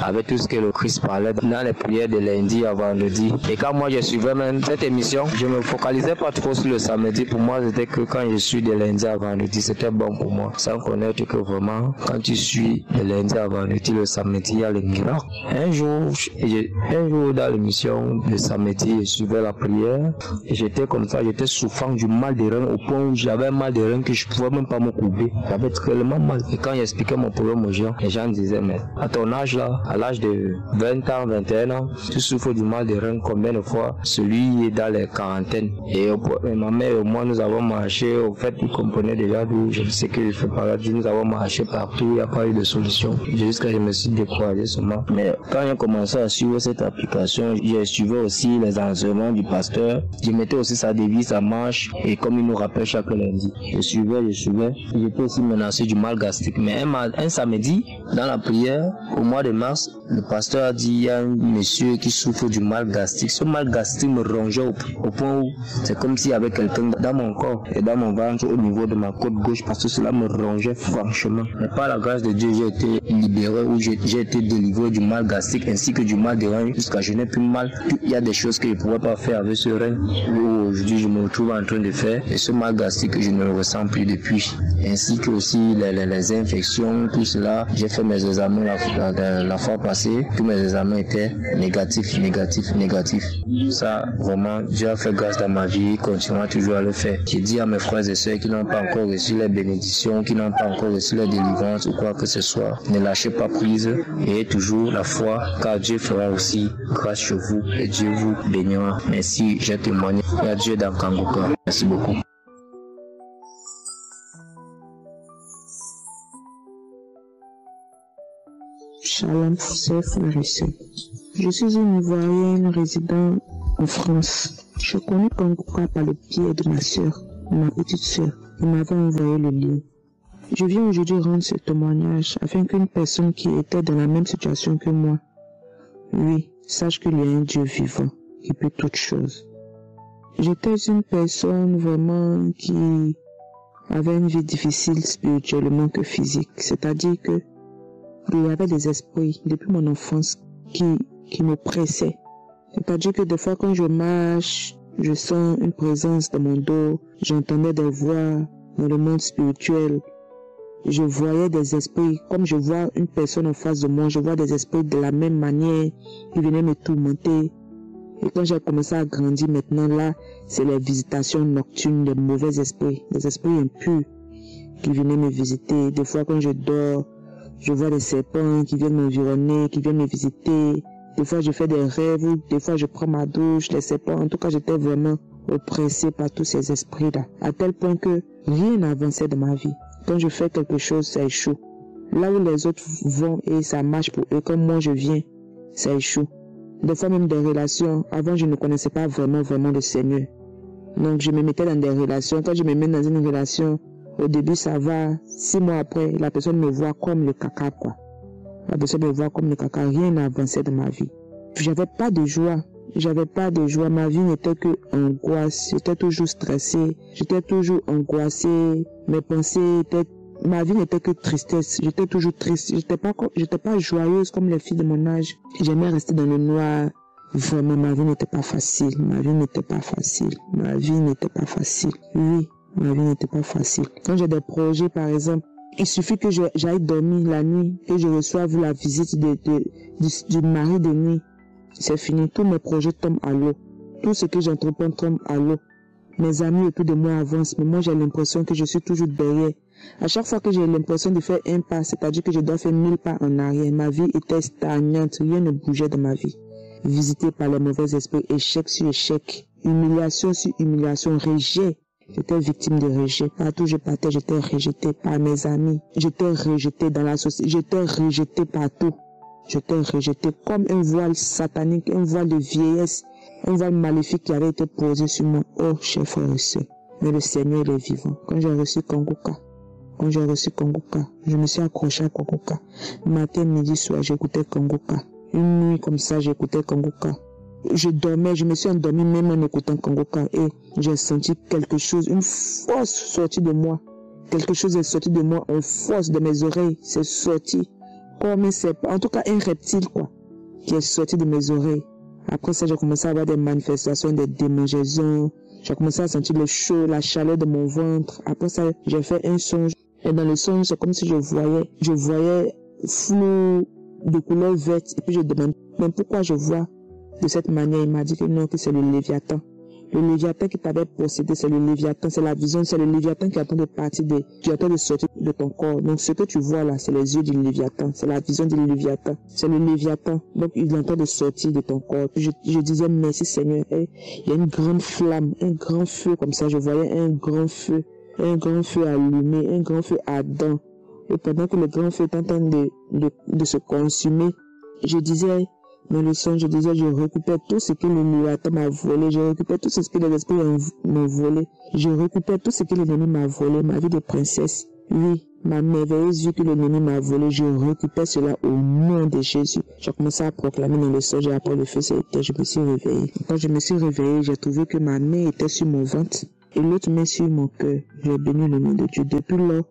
avec tout ce que le Christ parlait dans les prières de lundi à vendredi. Et quand moi je suivais même cette émission, je me focalisais pas trop sur le samedi. Pour moi c'était que quand je suis de lundi à vendredi, c'était bon pour moi. Sans connaître que vraiment quand tu suis de lundi à vendredi, le samedi il y a le miracle. Un jour dans l'émission le samedi, je suivais la prière et j'étais comme ça, j'étais souffrant du mal de rein au point où j'avais un mal de rein que je pouvais même pas me courber. J'avais tellement mal. Et quand j'expliquais mon problème aux gens, les gens disaient, mais à ton âge là, à l'âge de 20 ans, 21 ans, tu souffres du mal de rein combien de fois? Celui est dans les quarantaines. Et ma mère et moi, nous avons marché, au fait, ils comprenaient déjà d'où je sais que je fais par là, nous avons marché partout, il n'y a pas eu de solution. Jusqu'à ce que je me suis découragé seulement. Mais quand j'ai commencé à suivre cette application, j'ai suivi aussi les enseignements du pasteur. Je mettais aussi sa devise, sa marche, et comme il nous rappelle chaque lundi. Je suivais. J'étais aussi menacé du mal gastrique. Mais un samedi, dans la prière, au mois de mars, le pasteur a dit, il y a un monsieur qui souffre du mal gastrique. Ce mal gastrique me rongeait au point où c'est comme s'il y avait quelqu'un dans mon corps et dans mon ventre au niveau de ma côte gauche parce que cela me rongeait franchement. Mais par la grâce de Dieu, j'ai été libéré ou j'ai été délivré du mal gastrique ainsi que du mal de rein jusqu'à je n'ai plus mal. Il y a des choses que je ne pourrais pas faire avec ce rein où aujourd'hui je me retrouve en train de faire et ce mal gastrique je ne le ressens plus depuis. Ainsi que aussi les infections, tout cela. J'ai fait mes examens la fois passée. Tous mes examens étaient négatifs. Ça, vraiment, Dieu a fait grâce dans ma vie, il continuera toujours à le faire. J'ai dit à mes frères et sœurs qui n'ont pas encore reçu les bénédictions, qui n'ont pas encore reçu les délivrances ou quoi que ce soit, ne lâchez pas prise et toujours la foi, car Dieu fera aussi grâce chez vous et Dieu vous bénira. Merci, j'ai témoigné. Il y a Dieu dans Kanguka. Merci beaucoup. Shalom, frères et sœurs. Je suis une Ivoirienne résidant en France. Je connais Kanguka par le biais de ma sœur, ma petite sœur, qui m'avait envoyé le lien. Je viens aujourd'hui rendre ce témoignage afin qu'une personne qui était dans la même situation que moi, oui, sache qu'il y a un Dieu vivant qui peut toutes choses. J'étais une personne vraiment qui avait une vie difficile spirituellement que physique. C'est-à-dire que il y avait des esprits depuis mon enfance qui me pressaient. C'est-à-dire que des fois quand je marche, je sens une présence dans mon dos, j'entendais des voix dans le monde spirituel. Je voyais des esprits, comme je vois une personne en face de moi, je vois des esprits de la même manière qui venaient me tourmenter. Et quand j'ai commencé à grandir maintenant, là, c'est les visitations nocturnes des mauvais esprits, des esprits impurs qui venaient me visiter. Des fois, quand je dors, je vois des serpents qui viennent m'environner, qui viennent me visiter. Des fois, je fais des rêves, ou des fois, je prends ma douche, les serpents. En tout cas, j'étais vraiment oppressé par tous ces esprits-là, à tel point que rien n'avançait dans ma vie. Quand je fais quelque chose, ça échoue. Là où les autres vont et ça marche pour eux, comme moi je viens, ça échoue. Des fois même des relations, avant je ne connaissais pas vraiment le Seigneur. Donc je me mettais dans des relations. Quand je me mets dans une relation, au début ça va, 6 mois après, la personne me voit comme le caca quoi. La personne me voit comme le caca, rien n'avançait dans ma vie. J'avais pas de joie. Ma vie n'était que angoisse. J'étais toujours stressée. J'étais toujours angoissée. Mes pensées étaient, ma vie n'était que tristesse. J'étais toujours triste. J'étais pas joyeuse comme les filles de mon âge. J'aimais rester dans le noir. Vraiment, ma vie n'était pas facile. Oui, ma vie n'était pas facile. Quand j'ai des projets, par exemple, il suffit que j'aille dormir la nuit, que je reçoive la visite du mari de nuit. C'est fini, tous mes projets tombent à l'eau. Tout ce que j'entreprends tombe à l'eau. Mes amis autour de moi avancent, mais moi j'ai l'impression que je suis toujours derrière. À chaque fois que j'ai l'impression de faire un pas, c'est-à-dire que je dois faire 1000 pas en arrière, ma vie était stagnante, rien ne bougeait dans ma vie. Visité par les mauvais esprits, échec sur échec, humiliation sur humiliation, rejet. J'étais victime de rejet. Partout où je partais, j'étais rejeté par mes amis. J'étais rejeté dans la société, j'étais rejeté partout. J'étais rejeté comme un voile satanique, un voile de vieillesse, un voile maléfique qui avait été posé sur moi. Oh, chers frères et sœurs, mais le Seigneur est vivant. Quand j'ai reçu Kanguka, je me suis accroché à Kanguka. Matin, midi, soir, j'écoutais Kanguka. Une nuit comme ça, j'écoutais Kanguka. Je dormais, je me suis endormi même en écoutant Kanguka et j'ai senti quelque chose, une force sortie de moi. Quelque chose est sorti de moi en force de mes oreilles, c'est sorti. Comme un serpent, en tout cas un reptile quoi, qui est sorti de mes oreilles. Après ça, j'ai commencé à avoir des manifestations, des démangeaisons. J'ai commencé à sentir le chaud, la chaleur de mon ventre. Après ça, j'ai fait un songe. Et dans le songe, c'est comme si je voyais flou de couleur verte. Et puis je demande, mais pourquoi je vois de cette manière? Il m'a dit que non, que c'est le Léviathan. Le Léviathan qui t'avait possédé, c'est le Léviathan, c'est la vision, c'est le Léviathan qui attend de partir qui attend de sortir de ton corps. Donc ce que tu vois là, c'est les yeux du Léviathan, c'est la vision du Léviathan, c'est le Léviathan. Donc il attend de sortir de ton corps. Puis je disais merci Seigneur. Et il y a une grande flamme, un grand feu comme ça. Je voyais un grand feu allumé, un grand feu ardent. Et pendant que le grand feu est en train de se consumer, je disais, dans le songe, je récupère tout ce que le Léviathan m'a volé, je récupère tout ce que les esprits m'ont volé, je récupère tout ce que l'ennemi m'a volé, ma vie de princesse. Oui, ma merveilleuse vie que l'ennemi m'a volé, je récupère cela au nom de Jésus. J'ai commencé à proclamer dans le songe et après le feu s'est éteint, je me suis réveillée. Quand je me suis réveillée, j'ai trouvé que ma main était sur mon ventre et l'autre main sur mon cœur. J'ai béni le nom de Dieu. Depuis lors,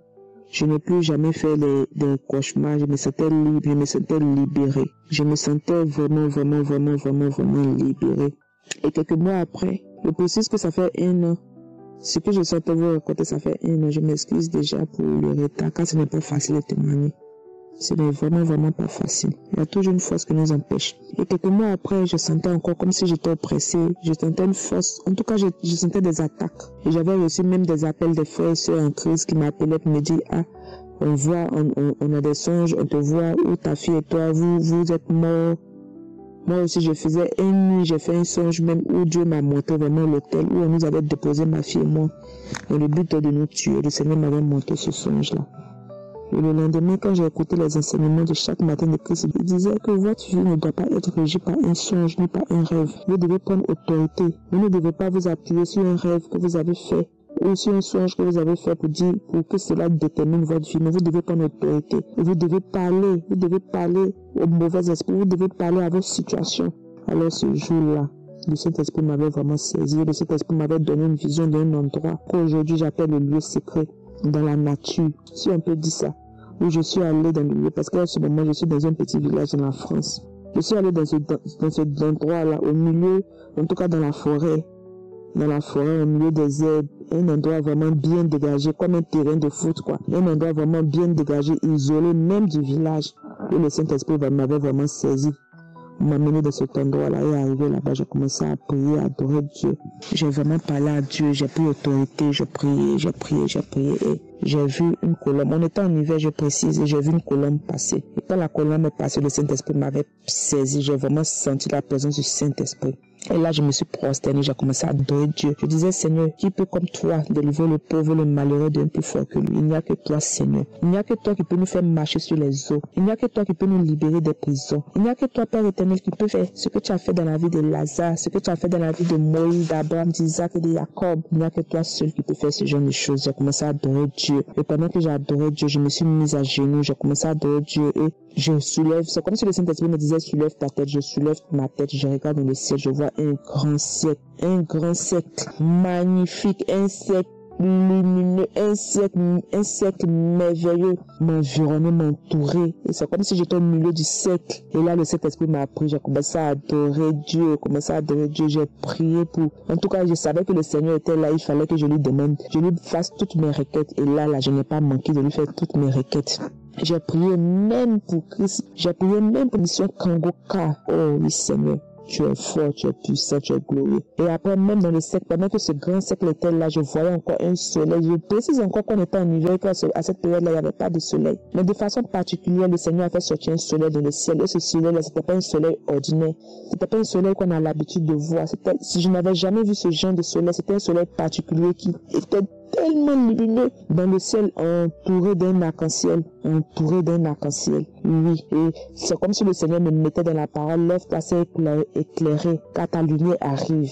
je n'ai plus jamais fait des cauchemars, je me sentais libre, je me sentais libéré. Je me sentais vraiment libéré. Et quelques mois après, je précise que ça fait 1 an. Ce que je sentais vous raconter, ça fait 1 an. Je m'excuse déjà pour le retard, car ce n'est pas facile de témoigner. Ce n'est vraiment pas facile. Il y a toujours une force qui nous empêche. Et quelques mois après, je sentais encore comme si j'étais oppressé. Je sentais une force. En tout cas, je sentais des attaques. Et j'avais reçu même des appels des frères et sœurs en crise qui m'appelaient pour me dire, ah, on a des songes, on te voit, où ta fille et toi, vous êtes morts. Moi aussi, j'ai fait un songe même où Dieu m'a montré vraiment l'hôtel où on nous avait déposé ma fille et moi. Dans le but de nous tuer, le Seigneur m'avait montré ce songe-là. Et le lendemain, quand j'ai écouté les enseignements de chaque matin de Christ, il disait que votre vie ne doit pas être régie par un songe ni par un rêve. Vous devez prendre autorité. Vous ne devez pas vous appuyer sur un rêve que vous avez fait ou sur un songe que vous avez fait pour que cela détermine votre vie. Mais vous devez prendre autorité. Vous devez parler aux mauvais esprits. Vous devez parler à votre situation. Alors ce jour-là, Le Saint-Esprit m'avait vraiment saisi. Le Saint-Esprit m'avait donné une vision d'un endroit qu'aujourd'hui j'appelle le lieu secret, dans la nature, si on peut dire ça, où je suis allé dans le lieu, parce qu'à ce moment, je suis dans un petit village dans la France. Je suis allé dans cet endroit-là, au milieu, en tout cas dans la forêt, au milieu des herbes, un endroit vraiment bien dégagé, comme un terrain de foot, quoi. Un endroit vraiment bien dégagé, isolé, même du village, où le Saint-Esprit m'avait vraiment saisi. M'a mené dans cet endroit-là et arrivé là-bas, j'ai commencé à prier, à adorer Dieu. J'ai vraiment parlé à Dieu, j'ai pris autorité, j'ai prié et j'ai vu une colombe. On était en hiver, je précise, et j'ai vu une colombe passer. Et quand la colombe est passée, le Saint-Esprit m'avait saisi, j'ai vraiment senti la présence du Saint-Esprit. Et là, je me suis prosterné, j'ai commencé à adorer Dieu. Je disais, Seigneur, qui peut comme toi délivrer le pauvre, le malheureux d'un plus fort que lui? Il n'y a que toi, Seigneur. Il n'y a que toi qui peux nous faire marcher sur les eaux. Il n'y a que toi qui peux nous libérer des prisons. Il n'y a que toi, Père éternel, qui peut faire ce que tu as fait dans la vie de Lazare, ce que tu as fait dans la vie de Moïse, d'Abraham, d'Isaac et de Jacob. Il n'y a que toi seul qui peut faire ce genre de choses. J'ai commencé à adorer Dieu. Et pendant que j'ai adoré Dieu, je me suis mise à genoux, j'ai commencé à adorer Dieu et je soulève. C'est comme si le Saint-Esprit me disait, soulève ta tête. Je soulève ma tête, je regarde dans le ciel, je vois un grand cercle magnifique, un cercle lumineux, un cercle merveilleux m'environner, m'entourer. Et c'est comme si j'étais au milieu du cercle. Et là, le Saint-Esprit m'a appris, j'ai commencé à adorer Dieu, j'ai prié pour... En tout cas, je savais que le Seigneur était là, il fallait que je lui demande, je lui fasse toutes mes requêtes. Et là, je n'ai pas manqué de lui faire toutes mes requêtes. J'ai prié même pour Christ, j'ai prié même pour Mission Kangoka. Oh oui, Seigneur. Tu es fort, tu es puissant, tu es glorieux. Et après, même dans le cercle, pendant que ce grand cercle était là, je voyais encore un soleil. Je précise encore qu'on était en hiver, qu'à cette période-là, il n'y avait pas de soleil. Mais de façon particulière, le Seigneur a fait sortir un soleil dans le ciel. Et ce soleil-là, c'était pas un soleil ordinaire. C'était pas un soleil qu'on a l'habitude de voir. Si je n'avais jamais vu ce genre de soleil, c'était un soleil particulier qui était tellement lumineux dans le ciel, entouré d'un arc-en-ciel. Oui, et c'est comme si le Seigneur me mettait dans la parole, lève-toi, c'est éclairé, car ta lumière arrive.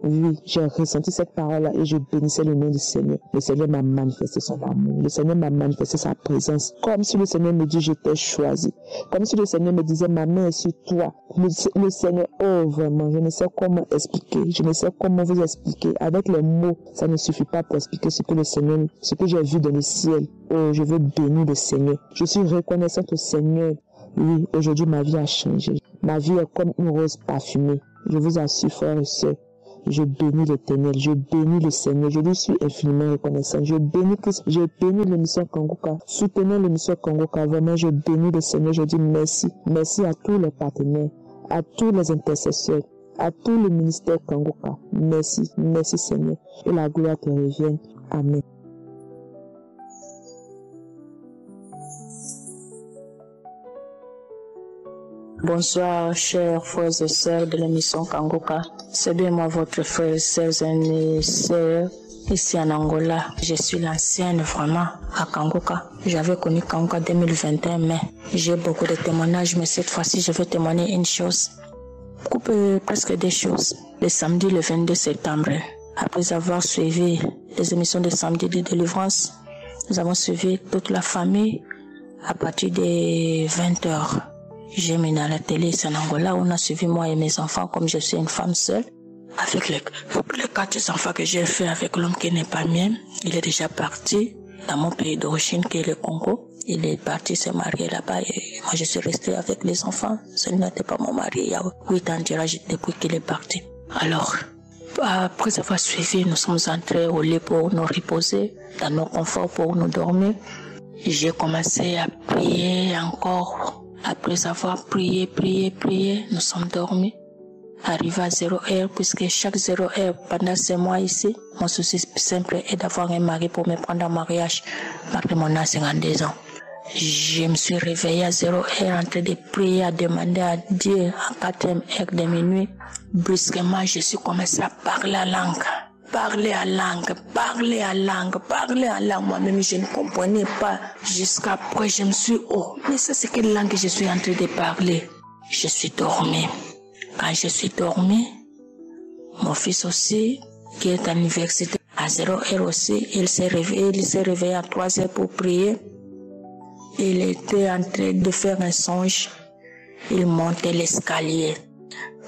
Oui, j'ai ressenti cette parole-là et je bénissais le nom du Seigneur. Le Seigneur m'a manifesté son amour. Le Seigneur m'a manifesté sa présence. Comme si le Seigneur me dit, je t'ai choisi. Comme si le Seigneur me disait, ma main est sur toi. Le Seigneur, oh vraiment, je ne sais comment expliquer. Je ne sais comment vous expliquer. Avec les mots, ça ne suffit pas pour expliquer ce que le Seigneur, ce que j'ai vu dans le ciel. Oh, je veux bénir le Seigneur. Je suis reconnaissante au Seigneur. Oui, aujourd'hui, ma vie a changé. Ma vie est comme une rose parfumée. Je vous assure, frères et sœurs. Je bénis l'Éternel, je bénis le Seigneur, je lui suis infiniment reconnaissant. Je bénis Christ, je bénis l'émission Kangoka. Soutenez l'émission Kangoka, vraiment, je bénis le Seigneur, je dis merci. Merci à tous les partenaires, à tous les intercesseurs, à tout le ministère Kangoka. Merci, merci Seigneur. Et la gloire te revienne. Amen. Bonsoir, chers frères et sœurs de l'émission Kangoka. C'est bien moi, votre frère et sœurs et sœurs, ici en Angola. Je suis l'ancienne vraiment à Kangoka. J'avais connu Kangoka 2021, mais j'ai beaucoup de témoignages, mais cette fois-ci, je veux témoigner une chose. Presque des choses. Le samedi, le 22 septembre, après avoir suivi les émissions de samedi de délivrance, nous avons suivi toute la famille à partir des 20h. J'ai mis dans la télé, c'est en Angola, on a suivi moi et mes enfants, comme je suis une femme seule. Avec les 4 enfants que j'ai fait avec l'homme qui n'est pas mien, il est déjà parti dans mon pays d'origine qui est le Congo. Il est parti se marier là-bas et moi je suis restée avec les enfants. Ce n'était pas mon mari, il y a 8 ans depuis qu'il est parti. Alors, après avoir suivi, nous sommes entrés au lit pour nous reposer, dans nos conforts pour nous dormir. J'ai commencé à prier encore. Après avoir prié, nous sommes dormis. Arrivé à 0h, puisque chaque 0h, pendant ces mois ici, mon souci simple est d'avoir un mari pour me prendre en mariage, malgré mon âge 52 ans. Je me suis réveillée à 0h en train de prier, à demander à Dieu, à 4e heure de minuit. Brusquement, je suis commencé à parler en langue. Parler en langue. Moi-même, je ne comprenais pas. Jusqu'après, je me suis dit, oh, mais ça, c'est quelle langue je suis en train de parler? Je suis dormie. Quand je suis dormie, mon fils aussi, qui est à l'université, à 0h aussi, il s'est réveillé à 3h pour prier. Il était en train de faire un songe. Il montait l'escalier.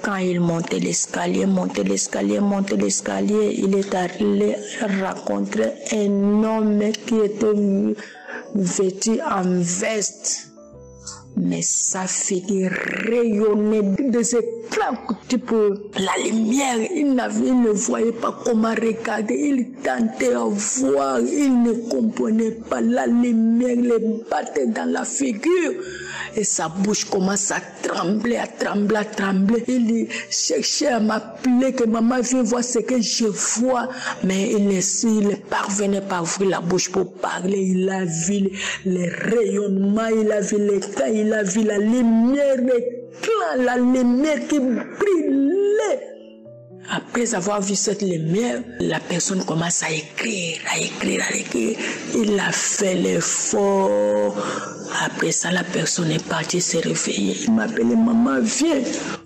Quand il montait l'escalier, il est allé rencontrer un homme qui était vêtu en veste. Mais sa figure rayonnait des éclats, type la lumière. Il ne voyait pas comment regarder. Il tentait à voir. Il ne comprenait pas. La lumière le battait dans la figure. Et sa bouche commence à trembler, Il cherchait à m'appeler, que maman vienne voir ce que je vois. Mais il ne parvenait pas à ouvrir la bouche pour parler. Il a vu les rayonnements, il a vu les temps, il a vu la lumière, la lumière qui brillait. Après avoir vu cette lumière, la personne commence à écrire. Il a fait l'effort. Après ça, la personne est partie se réveiller. Il m'a appelé, maman, viens.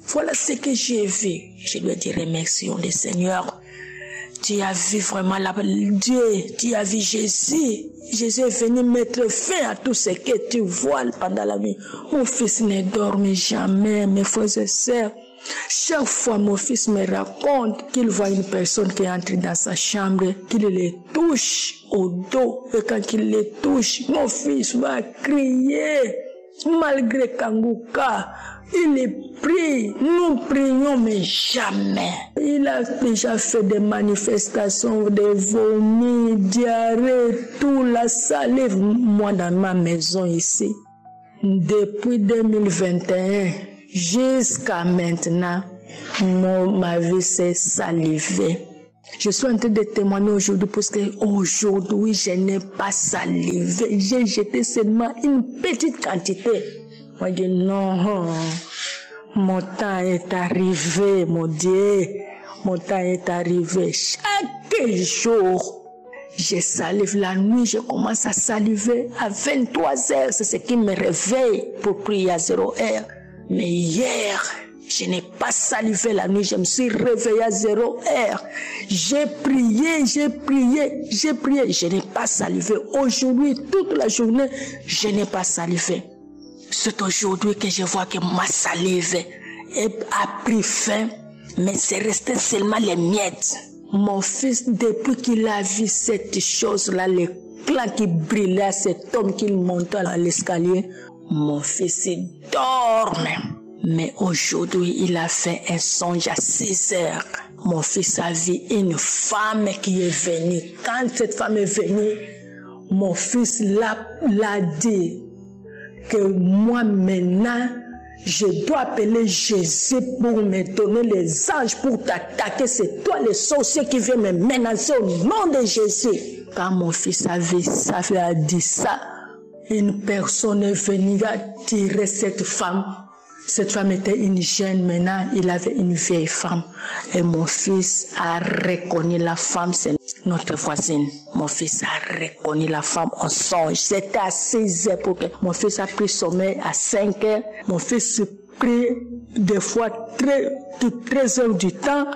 Voilà ce que j'ai vu. Je lui ai dit, remercions le Seigneur. Tu as vu vraiment Dieu, tu as vu Jésus. Jésus est venu mettre fin à tout ce que tu vois pendant la nuit. Mon fils ne dormit jamais, mes frères et sœurs. Chaque fois, mon fils me raconte qu'il voit une personne qui entre dans sa chambre, qu'il les touche au dos. Et quand il les touche, mon fils va crier. Malgré Kanguka, il prie. Nous prions, mais jamais. Il a déjà fait des manifestations, des vomis, diarrhée, tout, la salive. Moi, dans ma maison ici, depuis 2021, jusqu'à maintenant, ma vie s'est salivée. Je suis en train de témoigner aujourd'hui parce qu'aujourd'hui, je n'ai pas salivé. J'ai jeté seulement une petite quantité. Moi, je dis non, mon temps est arrivé, mon Dieu. Mon temps est arrivé. Chaque jour, je salive. La nuit, je commence à saliver à 23 heures. C'est ce qui me réveille pour prier à 0 heure. Mais hier, je n'ai pas salivé la nuit, je me suis réveillé à 0 heure. J'ai prié, je n'ai pas salivé. Aujourd'hui, toute la journée, je n'ai pas salivé. C'est aujourd'hui que je vois que ma salive a pris fin, mais c'est resté seulement les miettes. Mon fils, depuis qu'il a vu cette chose-là, l'éclat qui brillait à cet homme qui montait à l'escalier, mon fils dorme. Mais aujourd'hui, il a fait un songe à 6 heures. Mon fils a vu une femme qui est venue. Quand cette femme est venue, mon fils l'a dit que moi maintenant, je dois appeler Jésus pour me donner les anges pour t'attaquer. C'est toi le sorcier qui vient me menacer au nom de Jésus. Quand mon fils a dit ça, une personne est venue tirer cette femme. Cette femme était une jeune, maintenant il avait une vieille femme. Et mon fils a reconnu la femme, c'est notre voisine. Mon fils a reconnu la femme en songe. C'était à 6 heures pour que mon fils a pris sommeil à 5 heures. Mon fils prie des fois 13 heures du temps.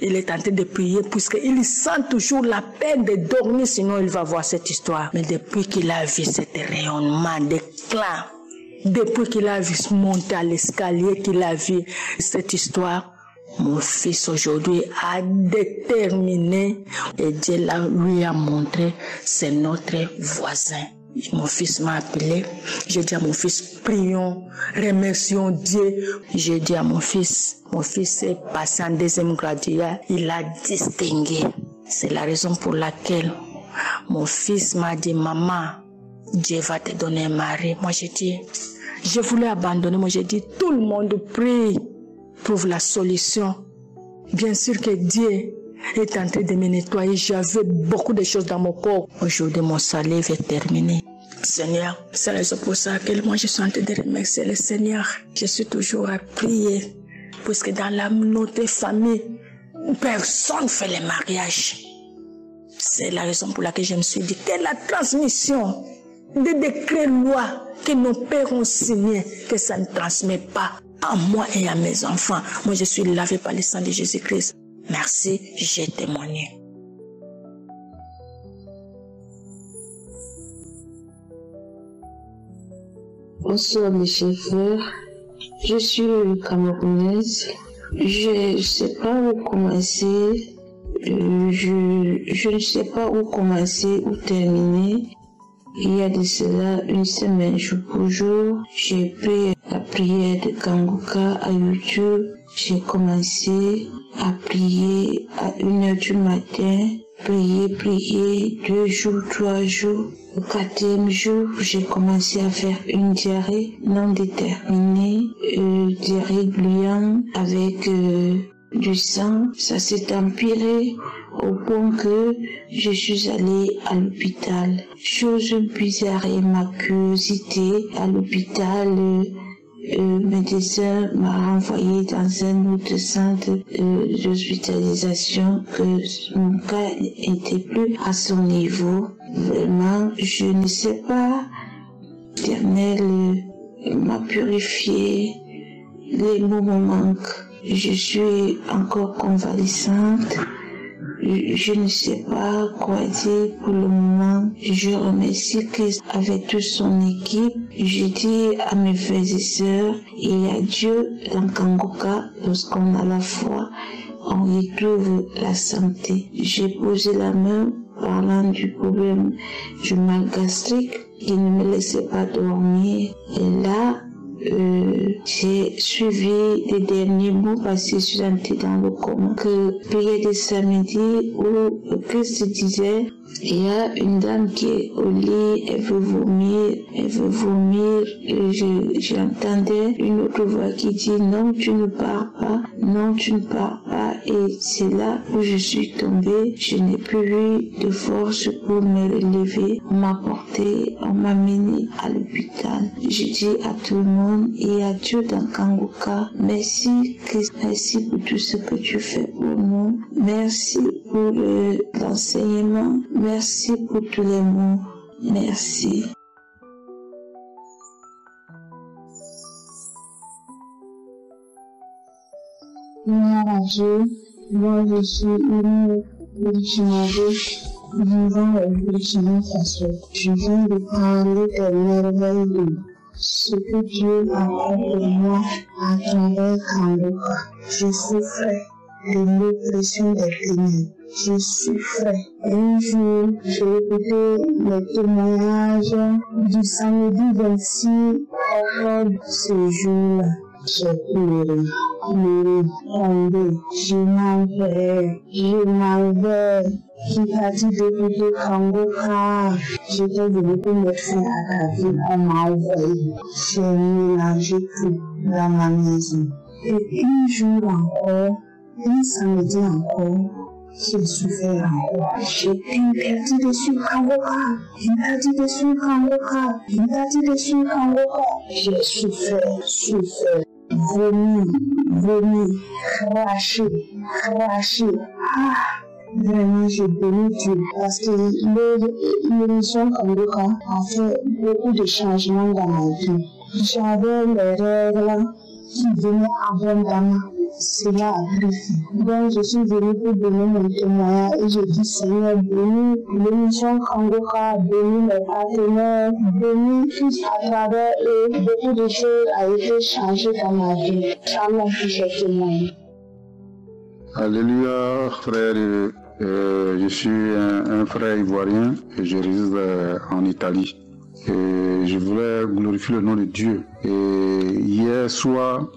Il est en train de prier puisqu'il sent toujours la peine de dormir, sinon il va voir cette histoire. Mais depuis qu'il a vu cet rayonnement d'éclat, depuis qu'il a vu monter à l'escalier, qu'il a vu cette histoire, mon fils aujourd'hui a déterminé et Dieu lui a montré, c'est notre voisin. Mon fils m'a appelé, j'ai dit à mon fils, prions, remercions Dieu. J'ai dit à mon fils est passé en 2e graduat, il a distingué. C'est la raison pour laquelle mon fils m'a dit, maman, Dieu va te donner un mari. Moi j'ai dit, je voulais abandonner, moi j'ai dit, tout le monde prie, trouve la solution. Bien sûr que Dieu est en train de me nettoyer, j'avais beaucoup de choses dans mon corps. Aujourd'hui, mon salive est terminé. Seigneur, c'est la raison pour ça que moi je suis en train de remercier le Seigneur. Je suis toujours à prier, puisque dans notre famille, personne ne fait le mariage. C'est la raison pour laquelle je me suis dit que la transmission des décrets lois que nos pères ont signés, que ça ne transmet pas à moi et à mes enfants. Moi, je suis lavé par le sang de Jésus-Christ. Merci, j'ai témoigné. Bonsoir mes chers frères, je suis camerounaise, Je ne sais pas où commencer. Je ne sais pas où commencer, où terminer. Il y a de cela une semaine, jour pour jour, j'ai pris la prière de Kanguka à YouTube. J'ai commencé à prier à 1h du matin, prier 2 jours, 3 jours. Au 4e jour, j'ai commencé à faire une diarrhée non déterminée, diarrhée gluante avec du sang. Ça s'est empiré au point que je suis allée à l'hôpital. Chose bizarre et ma curiosité, à l'hôpital, le médecin m'a renvoyé dans un autre centre d'hospitalisation que mon cas n'était plus à son niveau. Vraiment, je ne sais pas, l'Éternel m'a purifié, les mots me manquent. Je suis encore convalescente. Je ne sais pas quoi dire pour le moment. Je remercie Christ avec toute son équipe. Je dis à mes frères et sœurs et à Dieu dans Kanguka, lorsqu'on a la foi, on retrouve la santé. J'ai posé la main parlant du problème du mal gastrique qui ne me laissait pas dormir. Et là, j'ai suivi les derniers mots parce que je suis entrée dans le coma. Que prière de samedi où Christ disait, il y a une dame qui est au lit, elle veut vomir. J'entendais une autre voix qui dit, non, tu ne pars pas, non, tu ne pars pas. Et c'est là où je suis tombée. Je n'ai plus eu de force pour me relever. On m'a porté, on m'a mené à l'hôpital. Je dis à tout le monde et à Dieu dans Kanguka, merci Christ, merci pour tout ce que tu fais pour nous. Merci pour l'enseignement. Merci pour tous les mots. Merci. Moi, je suis une Burkinabé vivant au Burkina Faso. Je viens de parler des merveilles de ce que Dieu a fait pour moi à travers Kanguka. Je souffrais de l'oppression des ténèbres. Je souffrais. Un jour, j'ai écouté les témoignages du samedi 26 octobre. Ce jour-là, j'ai pleuré, tombé. Je m'en vais. Qui t'a dit d'écouter Kanguka? J'étais venue pour mettre fin à ta vie. On m'a envoyé. J'ai mélangé tout dans ma maison. Et un jour encore, un samedi encore, j'ai souffert encore. J'ai interdit de suivre Kanguka. Interdit de suivre Kanguka. Interdit de suivre Kanguka. J'ai souffert. Vomi, craché. Vraiment, j'ai béni Dieu parce que l'émission Kanguka a fait beaucoup de changements dans ma vie. J'avais les règles qui venaient abondamment. Cela a pris fin. Donc, je suis venue pour donner mon témoignage et je dis Seigneur, bénis l'émission Kanguka, bénis mes partenaires, bénis tous à travers eux. Beaucoup de choses ont été changées dans ma vie. Amen, je témoigne. Alléluia, frère. Je suis un frère ivoirien et je réside en Italie. Et je voulais glorifier le nom de Dieu. Et hier soir,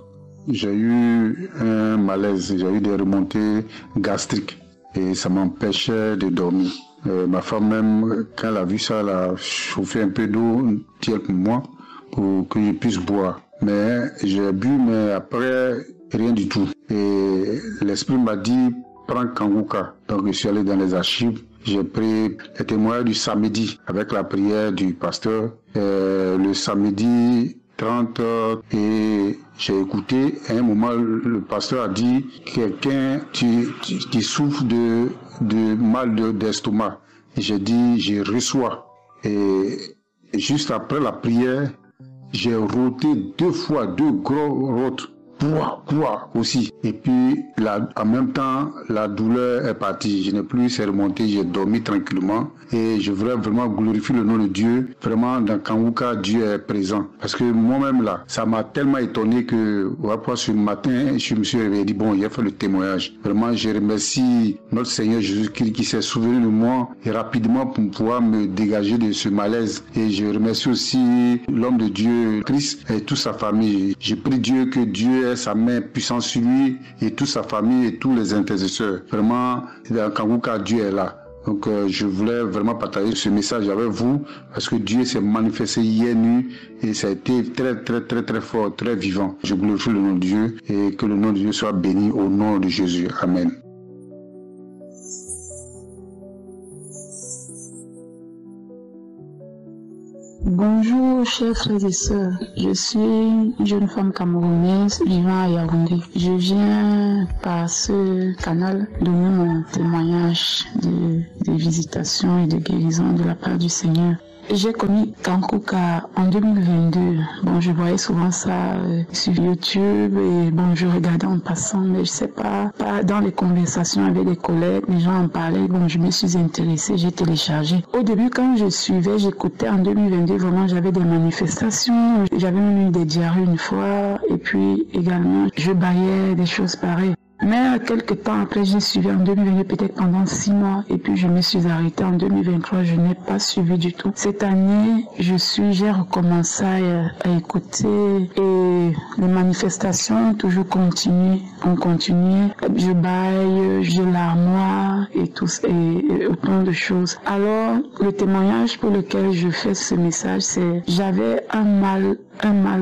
j'ai eu un malaise, j'ai eu des remontées gastriques et ça m'empêchait de dormir. Ma femme même, quand elle a vu ça, elle a chauffé un peu d'eau tiède pour moi pour que je puisse boire. Mais j'ai bu, mais après, rien du tout. Et l'esprit m'a dit, prends Kanguka. Donc je suis allé dans les archives. J'ai pris les témoignages du samedi avec la prière du pasteur. Le samedi 30 et j'ai écouté. À un moment, le pasteur a dit, quelqu'un qui souffre de mal d'estomac. J'ai dit, je reçois. Et juste après la prière, j'ai roté 2 fois, 2 gros rotes pouah aussi. Et puis, en même temps, la douleur est partie. Je n'ai plus c'est remonté, j'ai dormi tranquillement. Et je voudrais vraiment glorifier le nom de Dieu. Vraiment, dans Kanguka, Dieu est présent. Parce que moi-même, là, ça m'a tellement étonné que, après ce matin, je me suis réveillé et dit, bon, il a fait le témoignage. Vraiment, je remercie notre Seigneur Jésus-Christ qui s'est souvenu de moi et rapidement pour pouvoir me dégager de ce malaise. Et je remercie aussi l'homme de Dieu, Christ, et toute sa famille. Je prie Dieu que Dieu ait sa main puissante sur lui et toute sa famille et tous les intercesseurs. Vraiment, dans Kanguka, Dieu est là. Donc je voulais vraiment partager ce message avec vous parce que Dieu s'est manifesté hier nuit et ça a été très fort, très vivant. Je glorifie le nom de Dieu et que le nom de Dieu soit béni au nom de Jésus. Amen. Bonjour chers frères et sœurs, je suis une jeune femme camerounaise vivant à Yaoundé. Je viens par ce canal donner mon témoignage de visitation et de guérison de la part du Seigneur. J'ai connu Kanguka en 2022. Bon, je voyais souvent ça sur YouTube et bon, je regardais en passant, mais je sais pas dans les conversations avec des collègues, les gens en parlaient. Bon, je me suis intéressée, j'ai téléchargé. Au début, quand je suivais, j'écoutais en 2022, vraiment, j'avais des manifestations, j'avais même eu des diarrhées une fois et puis également, je baillais des choses pareilles. Mais quelques temps après, j'ai suivi en 2022, peut-être pendant 6 mois, et puis je me suis arrêtée en 2023, je n'ai pas suivi du tout. Cette année, j'ai recommencé à écouter et les manifestations toujours ont continué. Je baille, j'ai l'armoire et tout, et autant de choses. Alors, le témoignage pour lequel je fais ce message, c'est j'avais un mal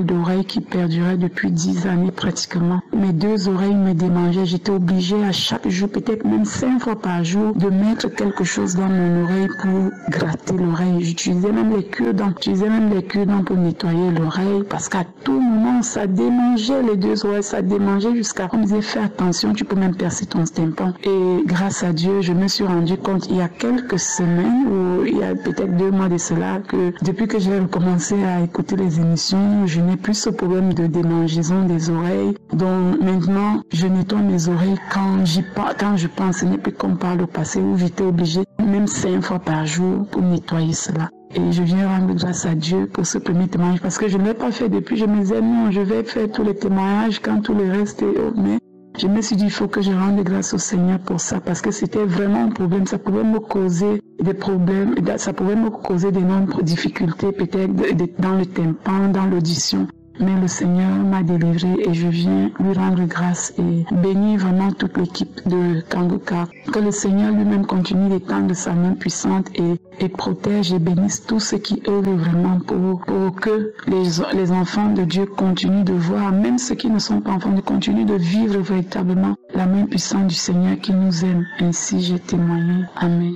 d'oreille qui perdurait depuis 10 années pratiquement. Mes 2 oreilles me démangeaient. J'étais obligée à chaque jour, peut-être même 5 fois par jour, de mettre quelque chose dans mon oreille pour gratter l'oreille. J'utilisais même les cure-dents pour nettoyer l'oreille parce qu'à tout moment, ça démangeait les 2 oreilles, ça démangeait jusqu'à on me disait fais attention, tu peux même percer ton tympan. Et grâce à Dieu, je me suis rendu compte il y a quelques semaines ou il y a peut-être 2 mois de cela que depuis que j'ai recommencé à écouter les émissions, je n'ai plus ce problème de démangeaison des oreilles. Donc maintenant, je nettoie mes oreilles quand je pense. Ce n'est plus comme par le passé où j'étais obligée, même 5 fois par jour, pour nettoyer cela. Et je viens rendre grâce à Dieu pour ce premier témoignage parce que je ne l'ai pas fait depuis. Je me disais non, je vais faire tous les témoignages quand tout le reste est autre. Mais je me suis dit il faut que je rende grâce au Seigneur pour ça parce que c'était vraiment un problème. Ça pouvait me causer des problèmes, ça pouvait me causer d'énormes difficultés peut-être dans le tympan, dans l'audition. Mais le Seigneur m'a délivré et je viens lui rendre grâce et bénir vraiment toute l'équipe de Kanguka. Que le Seigneur lui-même continue d'étendre sa main puissante et protège et bénisse tous ceux qui œuvrent vraiment pour que les enfants de Dieu continuent de voir, même ceux qui ne sont pas enfants, de continuer de vivre véritablement la main puissante du Seigneur qui nous aime. Ainsi j'ai témoigné. Amen.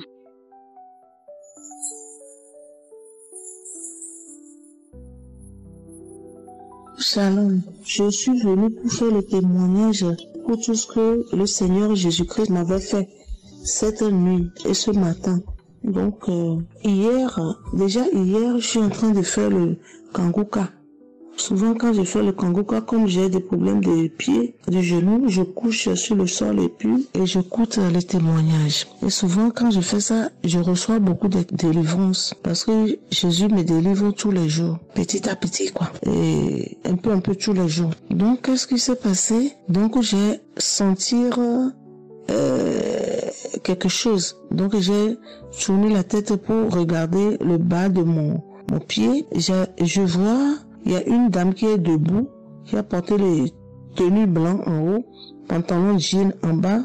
Shalom, je suis venue pour faire le témoignage pour tout ce que le Seigneur Jésus-Christ m'avait fait cette nuit et ce matin. Donc hier, je suis en train de faire le Kanguka. Souvent quand je fais le Kanguka, comme j'ai des problèmes de pieds, de genoux, je couche sur le sol et puis j'écoute les témoignages. Et souvent quand je fais ça, je reçois beaucoup de délivrance parce que Jésus me délivre tous les jours, petit à petit quoi, et un peu tous les jours. Donc qu'est-ce qui s'est passé? Donc j'ai senti quelque chose. Donc j'ai tourné la tête pour regarder le bas de mon pied. Je vois il y a une dame qui est debout, qui a porté les tenues blancs en haut, pantalon jean en bas.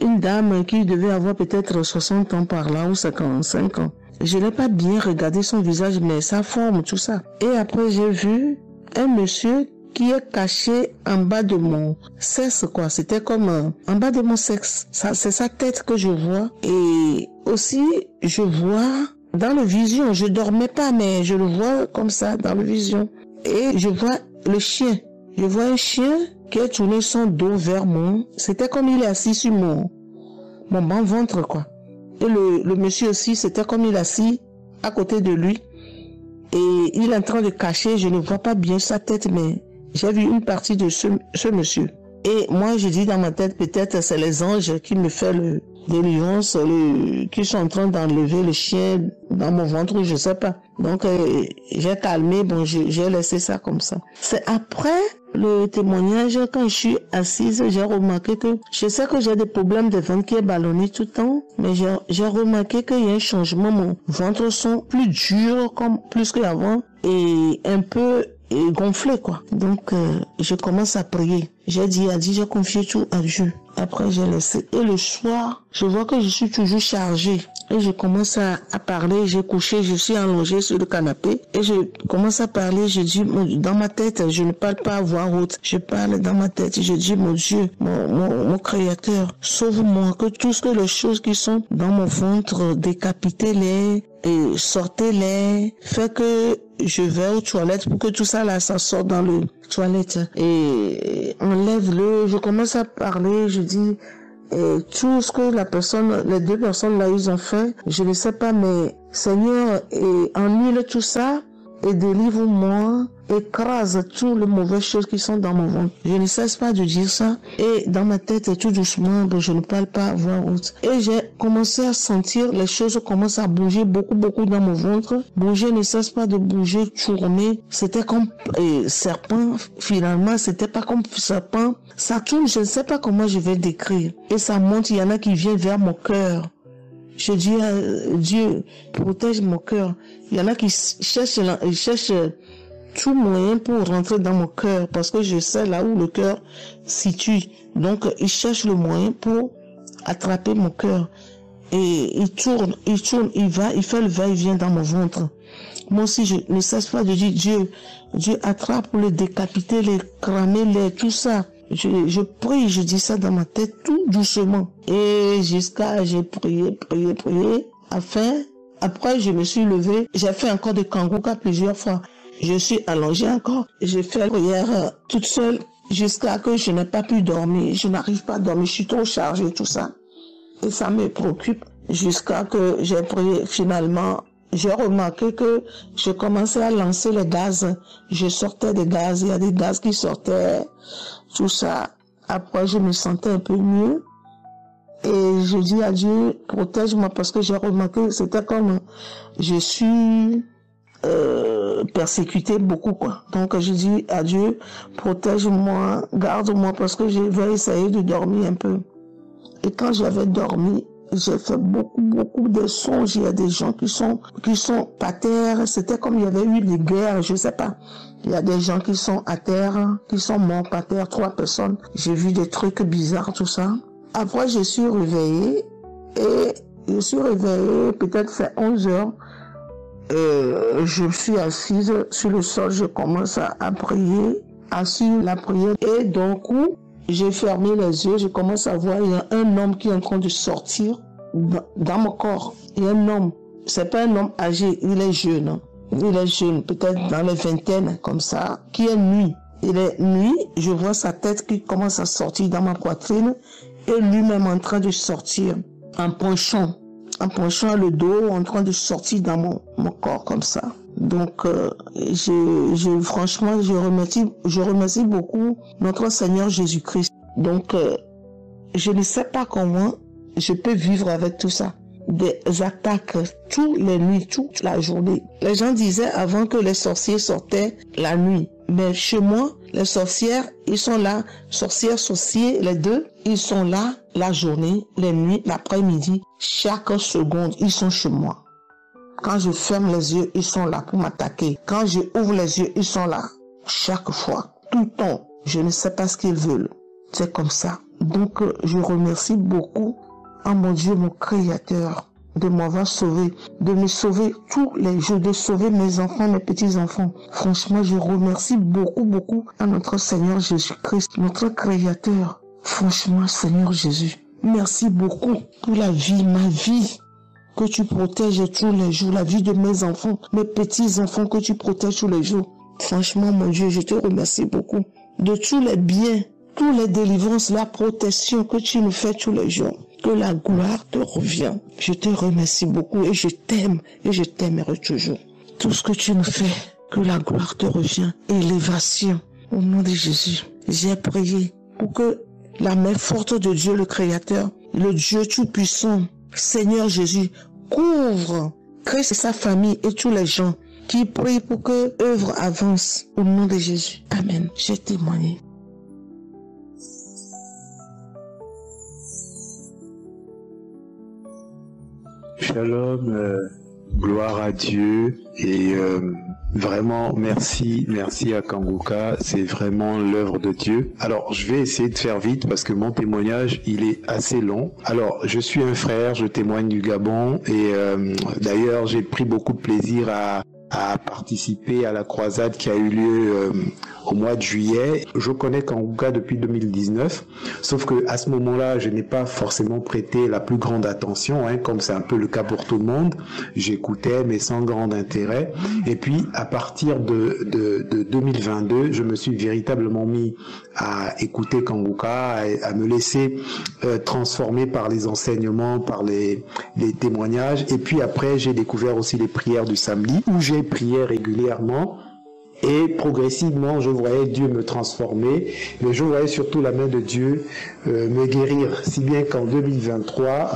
Une dame qui devait avoir peut-être 60 ans par là ou 55 ans. Je n'ai pas bien regardé son visage, mais sa forme, tout ça. Et après, j'ai vu un monsieur qui est caché en bas de mon sexe, quoi. C'était comme en bas de mon sexe. C'est sa tête que je vois. Et aussi, je vois dans le vision, je dormais pas, mais je le vois comme ça dans le vision. Et je vois le chien. Je vois un chien qui a tourné son dos vers moi. C'était comme il est assis sur mon ventre, quoi. Et le monsieur aussi, c'était comme il est assis à côté de lui. Et il est en train de cacher, je ne vois pas bien sa tête, mais j'ai vu une partie de ce monsieur. Et moi, je dis dans ma tête, peut-être c'est les anges qui me font le délivrance, qui sont en train d'enlever le chien dans mon ventre, je sais pas. Donc, j'ai calmé, bon, j'ai laissé ça comme ça. C'est après le témoignage, quand je suis assise, j'ai remarqué que, je sais que j'ai des problèmes de ventre qui est ballonné tout le temps, mais j'ai remarqué qu'il y a un changement, mon ventre sont plus durs, comme plus qu'avant, et un peu gonflé, quoi. Donc, je commence à prier. J'ai confié tout à Dieu. Après, j'ai laissé. Et le soir, je vois que je suis toujours chargée. Et je commence à parler, j'ai couché, je suis allongée sur le canapé. Et je commence à parler, je dis, dans ma tête, je ne parle pas à voix haute. Je parle dans ma tête, je dis, mon Dieu, mon Créateur, sauve-moi, que toutes les choses qui sont dans mon ventre, décapitez-les et sortez-les. Fais que je vais aux toilettes pour que tout ça là, ça sorte dans le toilette. Et enlève-le, je commence à parler, je dis, et tout ce que les deux personnes là, ils ont fait, je ne sais pas, mais Seigneur, annule tout ça et délivre-moi, écrase toutes les mauvaises choses qui sont dans mon ventre. Je ne cesse pas de dire ça et dans ma tête, tout doucement, je ne parle pas à voix haute. Et j'ai commencé à sentir les choses commencent à bouger beaucoup dans mon ventre. Bouger ne cesse pas de bouger, tourner. C'était comme serpent, finalement, c'était pas comme serpent. Ça tourne, je ne sais pas comment je vais décrire. Et ça monte, il y en a qui viennent vers mon cœur. Je dis à Dieu, protège mon cœur. Il y en a qui cherchent tout moyen pour rentrer dans mon cœur parce que je sais là où le cœur situe. Donc, ils cherchent le moyen pour attraper mon cœur. Et il tourne, il fait le va-et-vient dans mon ventre. Moi aussi, je ne cesse pas de dire Dieu attrape pour les décapiter, les cramer, tout ça. Je prie, je dis ça dans ma tête tout doucement. Et j'ai prié. Après, je me suis levée. J'ai fait encore de Kanguka plusieurs fois. Je suis allongée encore. J'ai fait la prière toute seule jusqu'à que je n'ai pas pu dormir. Je n'arrive pas à dormir. Je suis trop chargée, tout ça. Et ça me préoccupe jusqu'à que j'ai prié. Finalement, j'ai remarqué que je commençais à lancer les gaz. Je sortais des gaz. Il y a des gaz qui sortaient. Tout ça. Après, je me sentais un peu mieux. Et je dis à Dieu, protège-moi parce que j'ai remarqué, c'était comme je suis persécutée beaucoup, quoi. Donc, je dis à Dieu, protège-moi, garde-moi parce que je vais essayer de dormir un peu. Et quand j'avais dormi, j'ai fait beaucoup de songes. Il y a des gens qui sont à terre. C'était comme il y avait eu des guerres, je sais pas. Il y a des gens qui sont à terre, qui sont morts à terre, 3 personnes. J'ai vu des trucs bizarres, tout ça. Après, je suis réveillée peut-être fait 11 heures. Je suis assise sur le sol, je commence à prier, assure la prière. Et d'un coup, j'ai fermé les yeux, je commence à voir, il y a un homme qui est en train de sortir dans mon corps. Il y a un homme, c'est pas un homme âgé, il est jeune. Il est jeune, peut-être dans les vingtaines, comme ça, qui est nuit. Il est nuit, je vois sa tête qui commence à sortir dans ma poitrine et lui-même en train de sortir en penchant le dos, en train de sortir dans mon corps comme ça. Donc, franchement, je remercie beaucoup notre Seigneur Jésus-Christ. Donc, je ne sais pas comment je peux vivre avec tout ça. Des attaques toutes les nuits, toute la journée. Les gens disaient avant que les sorciers sortaient la nuit. Mais chez moi, les sorcières, ils sont là. Sorciers, les deux, ils sont là la journée, les nuits, l'après-midi. Chaque seconde, ils sont chez moi. Quand je ferme les yeux, ils sont là pour m'attaquer. Quand je ouvre les yeux, ils sont là. Chaque fois, tout le temps. Je ne sais pas ce qu'ils veulent. C'est comme ça. Donc, je remercie beaucoup à mon Dieu, mon Créateur, de m'avoir sauvé, de me sauver tous les jours, de sauver mes enfants, mes petits-enfants. Franchement, je remercie beaucoup à notre Seigneur Jésus-Christ, notre Créateur. Franchement, Seigneur Jésus, merci beaucoup pour la vie, ma vie, que tu protèges tous les jours, la vie de mes enfants, mes petits-enfants que tu protèges tous les jours. Franchement, mon Dieu, je te remercie beaucoup de tous les biens, toutes les délivrances, la protection que tu nous fais tous les jours. Que la gloire te revient. Je te remercie beaucoup et je t'aime et je t'aimerai toujours. Tout ce que tu nous fais, que la gloire te revient. Élévation, Au nom de Jésus, j'ai prié pour que la main forte de Dieu le Créateur, le Dieu Tout-Puissant, Seigneur Jésus, couvre Christ et sa famille et tous les gens qui prient pour que l'œuvre avance. Au nom de Jésus. Amen. J'ai témoigné. Shalom, gloire à Dieu et vraiment merci à Kanguka, c'est vraiment l'œuvre de Dieu. Alors je vais essayer de faire vite parce que mon témoignage il est assez long. Alors je suis un frère, je témoigne du Gabon et d'ailleurs j'ai pris beaucoup de plaisir à participer à la croisade qui a eu lieu au mois de juillet. Je connais Kanguka depuis 2019, sauf que à ce moment-là, je n'ai pas forcément prêté la plus grande attention, comme c'est un peu le cas pour tout le monde. J'écoutais, mais sans grand intérêt. Et puis, à partir de 2022, je me suis véritablement mis à écouter Kanguka, à me laisser transformer par les enseignements, par les témoignages. Et puis après, j'ai découvert aussi les prières du samedi, où j'ai prié régulièrement. Et progressivement, je voyais Dieu me transformer, mais je voyais surtout la main de Dieu me guérir. Si bien qu'en 2023,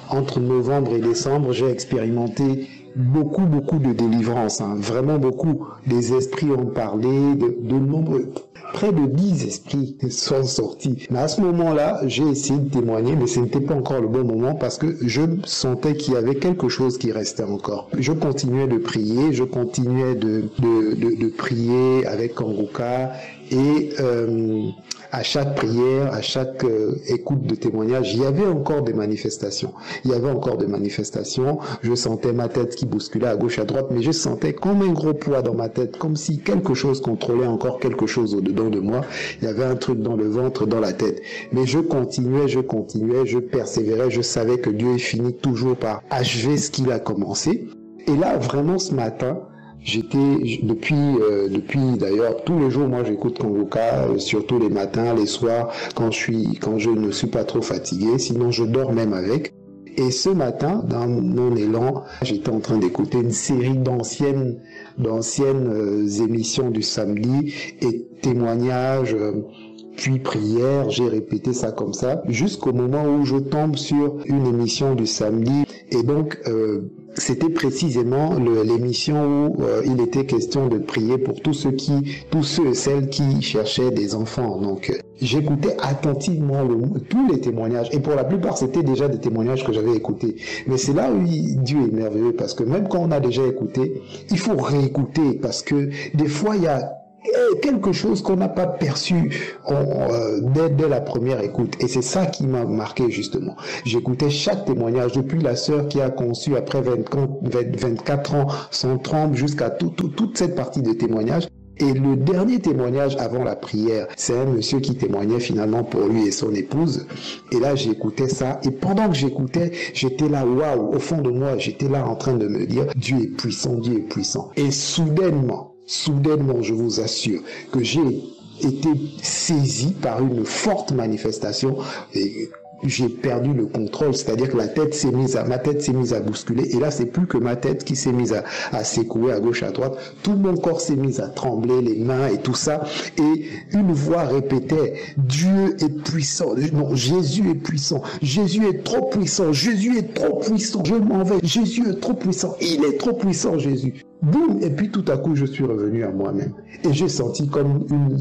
entre novembre et décembre, j'ai expérimenté beaucoup de délivrance, vraiment beaucoup. Les esprits ont parlé, de nombreux, près de 10 esprits sont sortis. Mais à ce moment-là, j'ai essayé de témoigner, mais ce n'était pas encore le bon moment parce que je sentais qu'il y avait quelque chose qui restait encore. Je continuais de prier, je continuais de prier avec Kanguka et à chaque prière, à chaque écoute de témoignage, il y avait encore des manifestations. Je sentais ma tête qui bousculait à gauche, à droite, mais je sentais comme un gros poids dans ma tête, comme si quelque chose contrôlait encore quelque chose au-dedans de moi. Il y avait un truc dans le ventre, dans la tête. Mais je continuais, je persévérais, je savais que Dieu finit toujours par achever ce qu'il a commencé. Et là, vraiment, ce matin, depuis d'ailleurs tous les jours, moi j'écoute Kanguka, surtout les matins, les soirs, quand je ne suis pas trop fatigué, sinon je dors même avec. Et ce matin, dans mon élan, j'étais en train d'écouter une série d'anciennes émissions du samedi et témoignages, puis prière, j'ai répété ça comme ça, jusqu'au moment où je tombe sur une émission du samedi. Et donc, c'était précisément l'émission où il était question de prier pour tous ceux et celles qui cherchaient des enfants. Donc, j'écoutais attentivement tous les témoignages. Et pour la plupart, c'était déjà des témoignages que j'avais écoutés. Mais c'est là où Dieu est merveilleux, parce que même quand on a déjà écouté, il faut réécouter, parce que des fois, il y a quelque chose qu'on n'a pas perçu dès la première écoute. Et c'est ça qui m'a marqué justement. J'écoutais chaque témoignage, depuis la sœur qui a conçu après 24 ans sans trompe jusqu'à toute cette partie de témoignage. Et le dernier témoignage avant la prière, c'est un monsieur qui témoignait finalement pour lui et son épouse. Et là, j'écoutais ça. Et pendant que j'écoutais, j'étais là, waouh, au fond de moi, j'étais là en train de me dire, Dieu est puissant, Dieu est puissant. Et soudainement, je vous assure que j'ai été saisi par une forte manifestation et j'ai perdu le contrôle, c'est-à-dire que ma tête s'est mise à bousculer, et là c'est plus que ma tête qui s'est mise à secouer à gauche, à droite, tout mon corps s'est mis à trembler, les mains et tout ça, et une voix répétait, Dieu est puissant, non, Jésus est puissant, Jésus est trop puissant, Jésus est trop puissant, je m'en vais, Jésus est trop puissant, il est trop puissant Jésus. Boum, et puis tout à coup je suis revenu à moi-même et j'ai senti comme une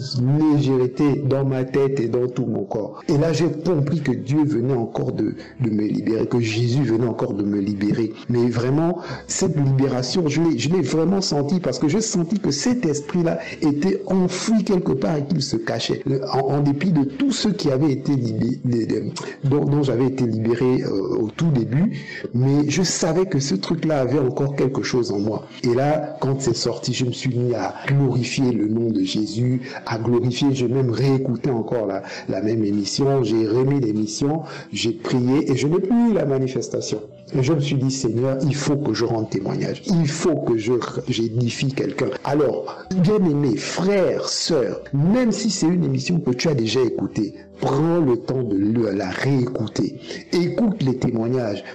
légèreté dans ma tête et dans tout mon corps. Et là j'ai compris que Dieu venait encore de me libérer, que Jésus venait encore de me libérer. Mais vraiment cette libération, je l'ai vraiment senti, parce que j'ai senti que cet esprit-là était enfoui quelque part et qu'il se cachait en dépit de tous ceux qui avaient été libérés, dont j'avais été libéré au tout début. Mais je savais que ce truc-là avait encore quelque chose en moi. Et là, quand c'est sorti, je me suis mis à glorifier le nom de Jésus, à glorifier, j'ai même réécouté encore la même émission, j'ai remis l'émission, j'ai prié et je n'ai plus eu la manifestation. Et je me suis dit, Seigneur, il faut que je rende témoignage, il faut que j'édifie quelqu'un. Alors, bien-aimés, frères, sœurs, même si c'est une émission que tu as déjà écoutée, prends le temps de la réécouter, écoute les témoignages.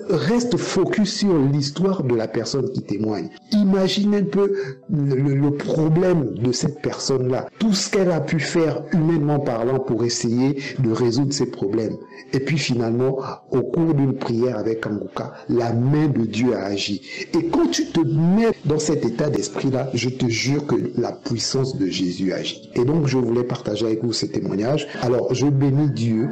reste focus sur l'histoire de la personne qui témoigne. Imagine un peu le problème de cette personne-là, tout ce qu'elle a pu faire humainement parlant pour essayer de résoudre ses problèmes. Et puis finalement, au cours d'une prière avec Kanguka, la main de Dieu a agi. Et quand tu te mets dans cet état d'esprit-là, je te jure que la puissance de Jésus agit. Et donc, je voulais partager avec vous ce témoignage. Alors, je bénis Dieu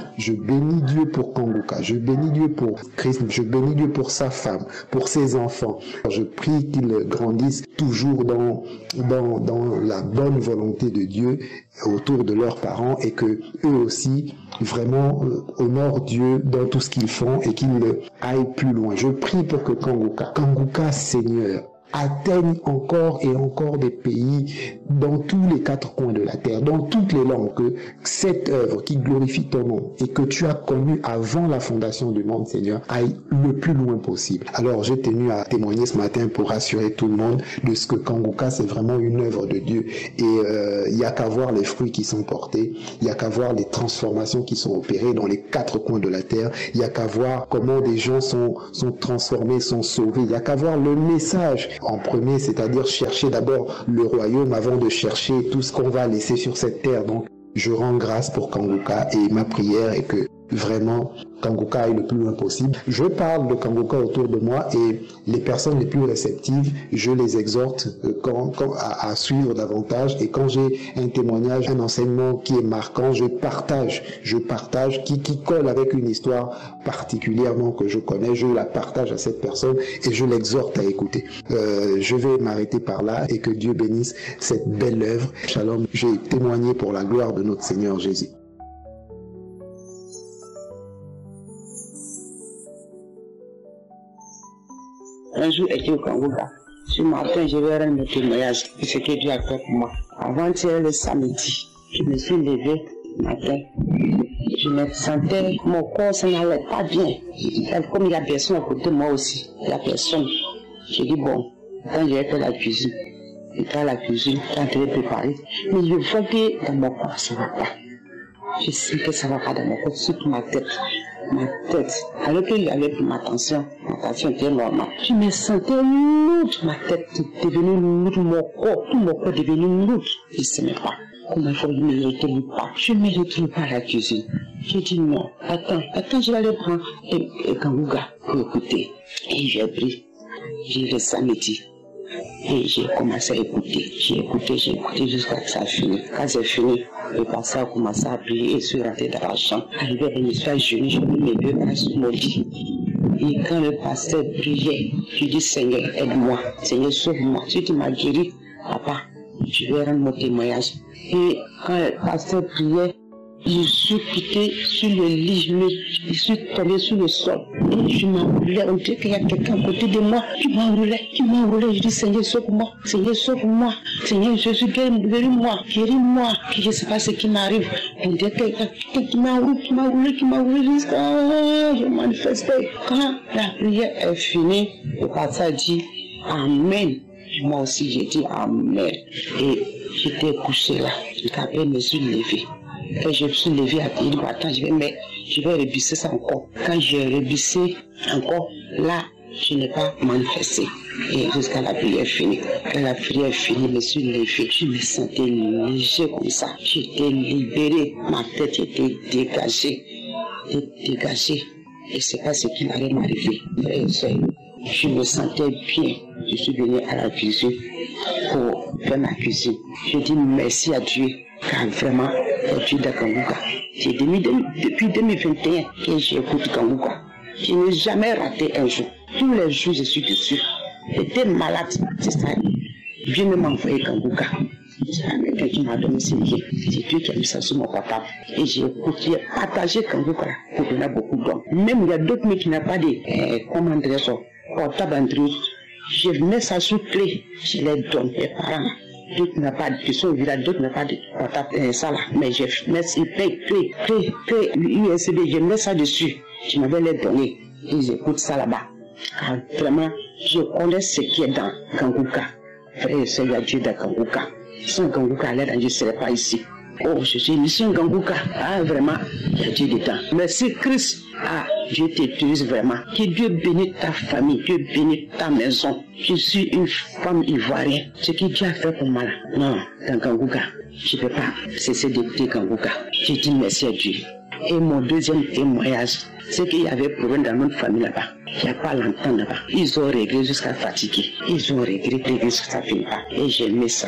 pour Kanguka, je bénis Dieu pour Christ, je bénis Dieu pour sa femme, pour ses enfants. Je prie qu'ils grandissent toujours dans la bonne volonté de Dieu autour de leurs parents et que eux aussi vraiment honorent Dieu dans tout ce qu'ils font et qu'ils aillent plus loin. Je prie pour que Kanguka, Seigneur, atteigne encore et encore des pays dans tous les 4 coins de la terre, dans toutes les langues, que cette œuvre qui glorifie ton nom et que tu as connue avant la fondation du monde, Seigneur, aille le plus loin possible. Alors j'ai tenu à témoigner ce matin pour rassurer tout le monde de ce que Kanguka, c'est vraiment une œuvre de Dieu et il n'y a qu'à voir les fruits qui sont portés, il n'y a qu'à voir les transformations qui sont opérées dans les 4 coins de la terre, il n'y a qu'à voir comment des gens sont transformés, sont sauvés, il n'y a qu'à voir le message en premier, c'est-à-dire chercher d'abord le royaume avant de chercher tout ce qu'on va laisser sur cette terre. Donc, je rends grâce pour Kanguka et ma prière est que vraiment Kanguka aille le plus loin possible. Je parle de Kanguka autour de moi et les personnes les plus réceptives, je les exhorte à suivre davantage et quand j'ai un témoignage, un enseignement qui est marquant, je partage qui colle avec une histoire particulièrement que je connais, je la partage à cette personne et je l'exhorte à écouter. Je vais m'arrêter par là et que Dieu bénisse cette belle œuvre. Shalom, j'ai témoigné pour la gloire de notre Seigneur Jésus. Un jour, j'étais au Kanguka. Ce matin, je vais rendre le témoignage de ce que Dieu a fait pour moi. Avant-hier, le samedi, je me suis levée le matin. Je me sentais, mon corps, ça n'allait pas bien. Comme il y a personne à côté de moi aussi, il y a personne. J'ai dit, bon, quand j'ai fait la cuisine, j'étais à la cuisine, en train de préparer, mais je vois que dans mon corps, ça ne va pas. Je sais que ça ne va pas dans mon corps, surtout ma tête. Alors qu'il y avait ma tension était normale. Je me sentais lourde, ma tête est devenue lourde, mon corps, tout mon corps est devenu lourd. Je ne sais pas comment il faut me retrouve pas. Je ne me retrouve pas à la cuisine. J'ai dit non, attends, je vais aller prendre Kanguka pour écouter. Et j'ai pris, j'ai le samedi. Et j'ai commencé à écouter. J'ai écouté jusqu'à ce que ça a fini. Quand c'est fini, le pasteur a commencé à prier et je suis rentré dans la chambre. Arrivé, je me suis agenouillé, je mis mes 2 bras sur mon lit. Et quand le pasteur priait, je dis Seigneur, aide-moi. Seigneur, sauve-moi. Si tu m'as guéri, papa, je vais rendre mon témoignage. Et quand le pasteur priait, je suis quitté sur le lit, je suis tombé sur le sol. Et je m'enroulais, on dirait qu'il y a quelqu'un à côté de moi qui m'enroulait. Je dis Seigneur, sauve-moi, Seigneur, Jésus, guéris-moi, je ne sais pas ce qui m'arrive. On dirait qu'il y a quelqu'un qui m'enroulait jusqu'à je manifestais. Quand la prière est finie, le pasteur dit Amen. Moi aussi j'ai dit Amen. Et j'étais couché là, je me suis levé. Quand je me suis levé à dire, attends, je vais rebisser ça encore. Quand j'ai rebissé encore, là, je n'ai pas manifesté. Et jusqu'à la prière finie. Quand la prière finie, je me suis levé. Je me sentais léger comme ça. J'étais libéré. Ma tête était dégagée. Et c'est pas ce qui allait m'arriver. Je me sentais bien. Je suis venu à la cuisine pour faire ma cuisine. Je dis merci à Dieu, car vraiment, Dieu de Kanguka. Depuis 2021 que j'écoute Kanguka. Je n'ai jamais raté un jour. Tous les jours, je suis dessus. J'étais malade, c'est ça. Dieu ne m'a envoyé Kanguka. C'est quelqu'un qui m'a donné ce lien. C'est Dieu qui a mis ça sur mon portable. Et j'ai partagé Kanguka pour donner beaucoup de dons. Même il y a d'autres qui n'ont pas de, comment dire ça, portable Android. Je mets ça sur clé, je les donne, les parents. D'autres n'ont pas de son village, d'autres n'ont pas de portable, ça là. Mais je mets clé, USB, je mets ça dessus. Je m'avais les donner. Ils écoutent ça là-bas. Car vraiment, je connais ce qui est dans Kanguka. Frère et sœur, il y a Dieu dans Kanguka. Sans Kanguka, l'aide je ne serais pas ici. Oh, je suis mission Kanguka. Ah, vraiment, il y a Dieu dedans. Merci Christ. Ah, Dieu t'utilise vraiment. Que Dieu bénisse ta famille, Dieu bénisse ta maison. Je suis une femme ivoirienne. Ce que Dieu a fait pour moi là, non, dans Kangouka, je ne peux pas cesser d'écouter Kangouka. Je dis merci à Dieu. Et mon deuxième témoignage, c'est qu'il y avait problème dans notre famille là-bas. Il n'y a pas longtemps là-bas. Ils ont réglé jusqu'à fatiguer. Ils ont réglé jusqu'à finir. Et j'ai mis ça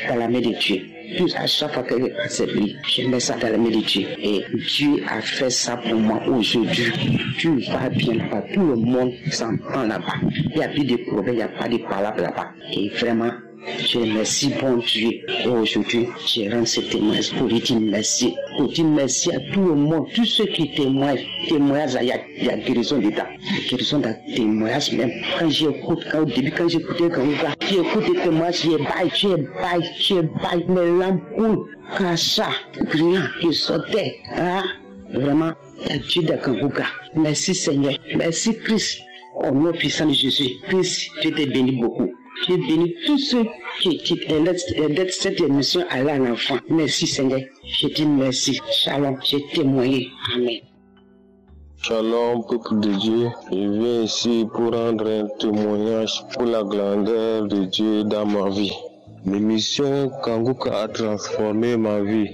dans la main de Dieu. Puis à chaque fois que j'ai servi, je mets ça dans la main de Dieu. Et Dieu a fait ça pour moi aujourd'hui. Tu vas bien là-bas. Tout le monde s'entend là-bas. Il n'y a plus de problème, il n'y a pas de palabres là-bas. Et vraiment, je remercie bon Dieu. Et aujourd'hui, je rends ce témoignage pour lui dire merci. Pour dire merci à tout le monde. Tous ceux qui témoignent, il y a guérison dedans. Il y a guérison dans le témoignage même. Au début, quand j'écoutais Kangouka, j'écoute les témoignages, je baille, mes lampes coulent, crachat, brillant, qui sortait. Ah, vraiment, il y a Dieu dans Kangouka. Merci Seigneur. Merci Christ. Au nom puissant de Jésus. Christ, Dieu te bénit beaucoup. Dieu bénit tous ceux qui aident cette émission à l'enfant. Merci Seigneur. Je dis merci. Shalom. J'ai témoigné. Amen. Shalom, peuple de Dieu. Je viens ici pour rendre un témoignage pour la grandeur de Dieu dans ma vie. L'émission Kangouka a transformé ma vie.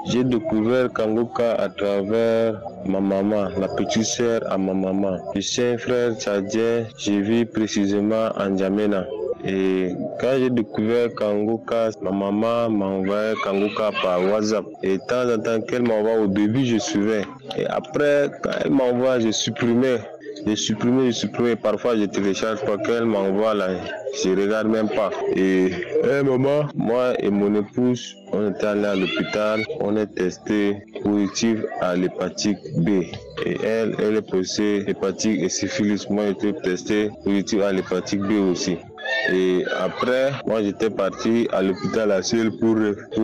J'ai découvert Kangouka à travers ma maman, la petite sœur à ma maman. Je suis un frère tchadien, je vis précisément en N'Djamena. Et quand j'ai découvert Kangouka, ma maman m'a envoyé Kangouka par WhatsApp. Et de temps en temps qu'elle m'envoie, au début je suivais. Et après, quand elle m'envoie, je supprimais. Parfois je télécharge pas, qu'elle m'envoie là, je regarde même pas. Et maman, moi et mon épouse, on était allés à l'hôpital, on est testé positif à l'hépatite B. Et elle est posée hépatite et syphilis. Moi j'étais testé positif à l'hépatite B aussi. Et après, moi j'étais parti à l'hôpital à Seul pour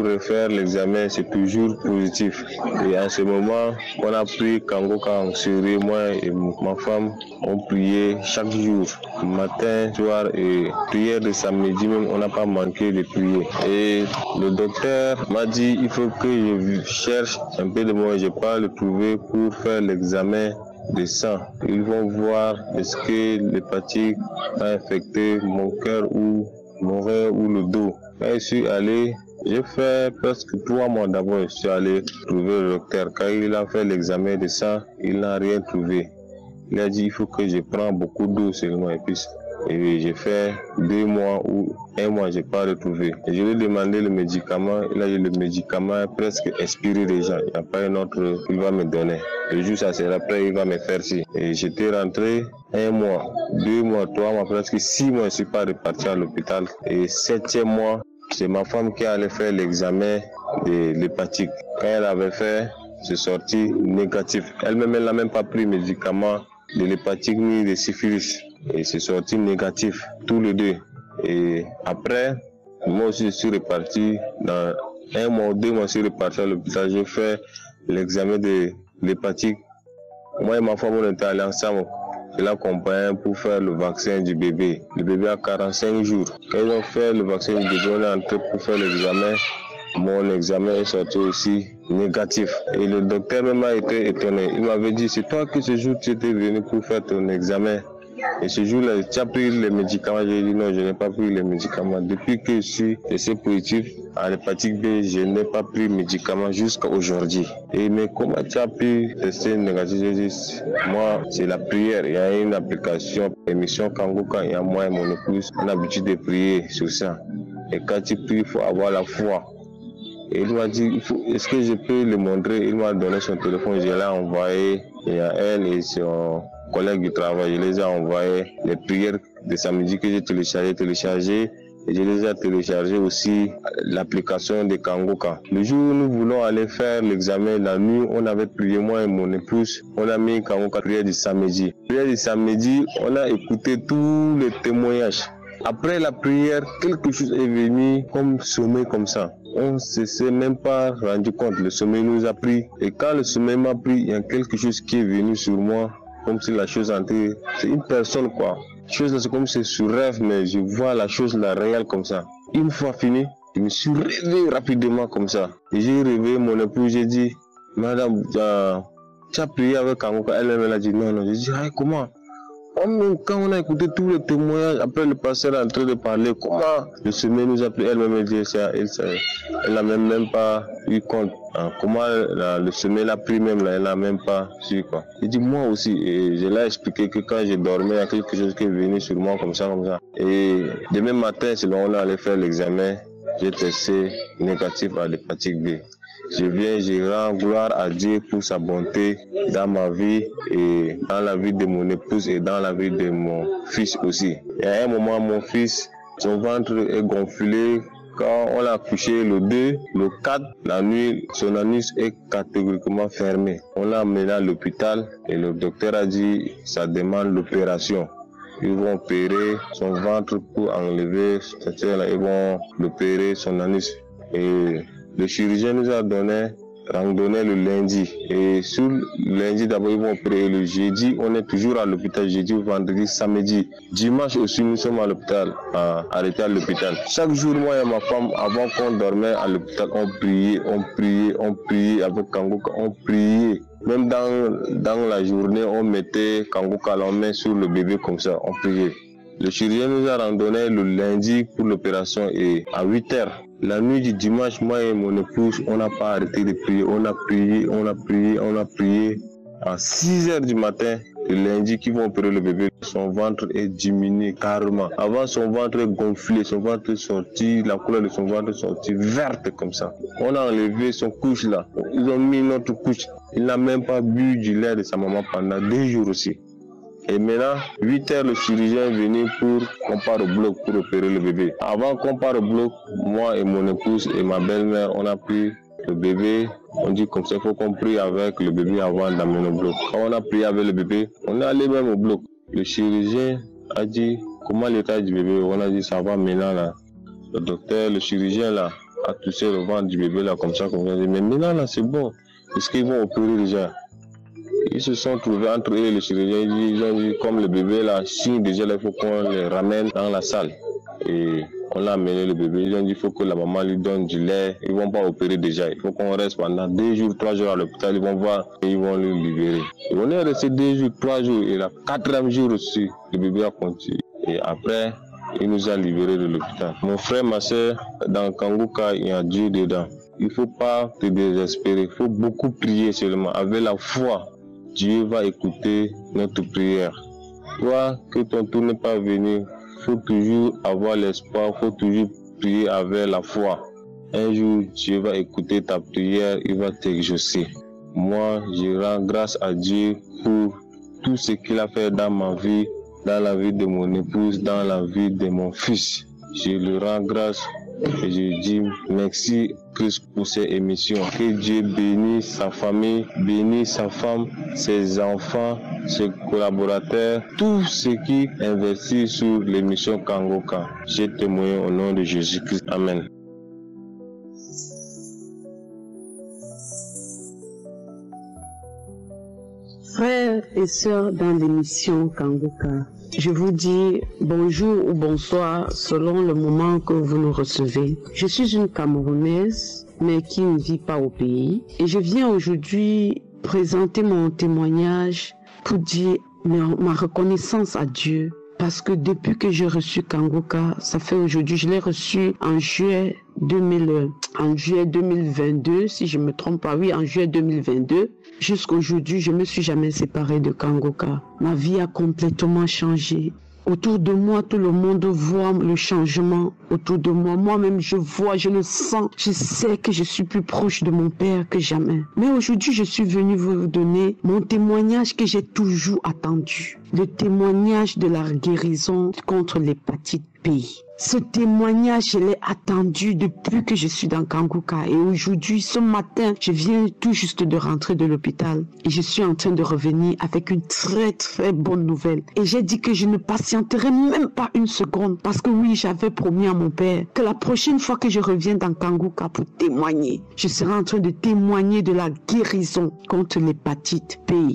refaire l'examen, c'est toujours positif. Et en ce moment, on a pris Kangouka en sérieux, moi et ma femme, on priait chaque jour, matin, soir et prière de samedi même, on n'a pas manqué de prier. Et le docteur m'a dit, il faut que je cherche un peu de moyens, je n'ai pas le trouvé pour faire l'examen de sang. Ils vont voir est-ce que l'hépatite a infecté mon cœur ou mon rein ou le dos. Quand je suis allé, j'ai fait presque 3 mois d'abord, je suis allé trouver le docteur. Quand il a fait l'examen de sang, il n'a rien trouvé. Il a dit il faut que je prenne beaucoup d'eau seulement et puis j'ai fait 2 mois ou 1 mois, je n'ai pas retrouvé. Et je lui ai demandé le médicament, il a dit le médicament est presque expiré déjà, il n'y a pas un autre qu'il va me donner. Et juste après, il va me faire ci. Et j'étais rentré 1 mois, 2 mois, 3 mois, presque 6 mois, je ne suis pas reparti à l'hôpital. Et 7e mois, c'est ma femme qui allait faire l'examen de l'hépatite. Quand elle avait fait, c'est sorti négatif. Elle-même, elle n'a même pas pris le médicament de l'hépatite ni de syphilis. Et c'est sorti négatif, tous les deux. Et après, moi aussi je suis reparti, dans 1 mois ou 2 mois, je suis reparti à l'hôpital, j'ai fait l'examen de l'hépatite. Moi et ma femme, on était allés ensemble. Je l'accompagne pour faire le vaccin du bébé. Le bébé a 45 jours. Quand ils ont fait le vaccin du bébé, on est entré pour faire l'examen. Mon examen est sorti aussi négatif. Et le docteur même a été étonné. Il m'avait dit, c'est toi que ce jour tu étais venu pour faire ton examen. Et ce jour-là, tu as pris les médicaments. J'ai dit non, je n'ai pas pris les médicaments. Depuis que je suis testé positif à l'hépatite B, je n'ai pas pris de médicaments jusqu'à aujourd'hui. Et mais comment tu as pu tester négatif? J'ai dit, moi, c'est la prière. Il y a une application, émission Kangouka, il y a moi et mon épouse. On a l'habitude de prier sur ça. Et quand tu pries, il faut avoir la foi. Et il m'a dit, est-ce que je peux le montrer? Il m'a donné son téléphone, je l'ai envoyé. Et à elle et son collègue du travail, je les ai envoyé les prières de samedi que j'ai téléchargé. Et je les ai téléchargé aussi l'application de Kangouka. Le jour où nous voulons aller faire l'examen, la nuit, on avait prié, moi et mon épouse, on a mis Kangouka prière du samedi. Prière du samedi, on a écouté tous les témoignages. Après la prière, quelque chose est venu comme sommeil comme ça. On ne s'est même pas rendu compte, le sommeil nous a pris. Et quand le sommeil m'a pris, il y a quelque chose qui est venu sur moi, comme si la chose entrait. C'est une personne quoi. Chose là, c'est comme si c'est sur rêve, mais je vois la chose là réelle comme ça. Une fois fini, je me suis réveillé rapidement comme ça. Et j'ai réveillé mon épouse, j'ai dit, madame, tu as prié avec Kangoka? Elle-même, elle a dit non, non. Je dis, ah, comment? Quand on a écouté tous les témoignages, après le pasteur est en train de parler, comment le sommet nous a pris, elle-même, elle dit, elle n'a même pas eu compte. Hein, comment le sommet l'a pris même, là, elle n'a même pas su, quoi. Il dit, moi aussi, et je l'ai expliqué que quand je dormais, il y a quelque chose qui est venu sur moi, comme ça. Et demain matin, selon on allait faire l'examen, j'ai testé négatif à l'hépatite B. Je rends gloire à Dieu pour sa bonté dans ma vie et dans la vie de mon épouse et dans la vie de mon fils aussi. Et à un moment, mon fils, son ventre est gonflé. Quand on l'a couché le 2, le 4, la nuit, son anus est catégoriquement fermé. On l'a amené à l'hôpital et le docteur a dit ça demande l'opération. Ils vont opérer son ventre pour enlever, c'est-à-dire ils vont l'opérer son anus. Et le chirurgien nous a randonné le lundi. Et sur le lundi, d'abord, ils vont opérer. Le jeudi, on est toujours à l'hôpital. Jeudi, vendredi, samedi. Dimanche aussi, nous sommes à l'hôpital, arrêtés à l'hôpital. Chaque jour, moi et ma femme, avant qu'on dormait à l'hôpital, on priait avec Kangoka, on priait. Même dans la journée, on mettait Kangoka la main sur le bébé comme ça, on priait. Le chirurgien nous a randonné le lundi pour l'opération et à 8 h. La nuit du dimanche, moi et mon épouse, on n'a pas arrêté de prier. On a prié. À 6 h du matin, le lundi qui vont opérer le bébé, son ventre est diminué carrément. Avant, son ventre est gonflé, son ventre est sorti, la couleur de son ventre est sortie verte comme ça. On a enlevé son couche là. Ils ont mis notre couche. Il n'a même pas bu du lait de sa maman pendant 2 jours aussi. Et maintenant, 8 h, le chirurgien est venu pour qu'on parte au bloc pour opérer le bébé. Avant qu'on parte au bloc, moi et mon épouse et ma belle-mère, on a pris le bébé. On dit comme ça, il faut qu'on prie avec le bébé avant d'amener au bloc. Quand on a prié avec le bébé, on est allé même au bloc. Le chirurgien a dit, comment l'état du bébé? On a dit, ça va maintenant là. Le docteur, le chirurgien là, a touché le ventre du bébé là, comme ça. Mais maintenant là, c'est bon. Est-ce qu'ils vont opérer déjà? Ils se sont trouvés entre eux et le chirurgien. Ils ont dit, comme le bébé là, signe déjà, il faut qu'on le ramène dans la salle. Et on l'a amené le bébé. Ils ont dit, il faut que la maman lui donne du lait. Ils ne vont pas opérer déjà. Il faut qu'on reste pendant 2 jours, 3 jours à l'hôpital. Ils vont voir et ils vont le libérer. Et on est resté 2 jours, 3 jours. Et le 4e jour aussi, le bébé a continué. Et après, il nous a libérés de l'hôpital. Mon frère, ma soeur, dans Kangoka, il y a Dieu dedans. Il ne faut pas te désespérer. Il faut beaucoup prier seulement. Avec la foi, Dieu va écouter notre prière. Toi, que ton tour n'est pas venu, il faut toujours avoir l'espoir, il faut toujours prier avec la foi. Un jour, Dieu va écouter ta prière, il va t'exaucer. Moi, je rends grâce à Dieu pour tout ce qu'il a fait dans ma vie, dans la vie de mon épouse, dans la vie de mon fils. Je le rends grâce et je dis merci Christ pour ces émissions. Que Dieu bénisse sa famille, bénisse sa femme, ses enfants, ses collaborateurs, tous ceux qui investissent sur l'émission Kangoka. J'ai témoigné au nom de Jésus-Christ. Amen. Frères et sœurs dans l'émission Kangoka, je vous dis bonjour ou bonsoir selon le moment que vous nous recevez. Je suis une Camerounaise, mais qui ne vit pas au pays. Et je viens aujourd'hui présenter mon témoignage pour dire ma reconnaissance à Dieu. Parce que depuis que j'ai reçu Kangoka, ça fait aujourd'hui, je l'ai reçu en juillet 2022, si je me trompe pas, oui, en juillet 2022. Jusqu'aujourd'hui, je me suis jamais séparée de Kangoka. Ma vie a complètement changé. Autour de moi, tout le monde voit le changement autour de moi. Moi-même, je vois, je le sens. Je sais que je suis plus proche de mon Père que jamais. Mais aujourd'hui, je suis venue vous donner mon témoignage que j'ai toujours attendu. Le témoignage de la guérison contre l'hépatite B. Ce témoignage, je l'ai attendu depuis que je suis dans Kangoka. Et aujourd'hui, ce matin, je viens tout juste de rentrer de l'hôpital. Et je suis en train de revenir avec une très très bonne nouvelle. Et j'ai dit que je ne patienterai même pas une seconde. Parce que oui, j'avais promis à mon père que la prochaine fois que je reviens dans Kangoka pour témoigner, je serai en train de témoigner de la guérison contre l'hépatite B.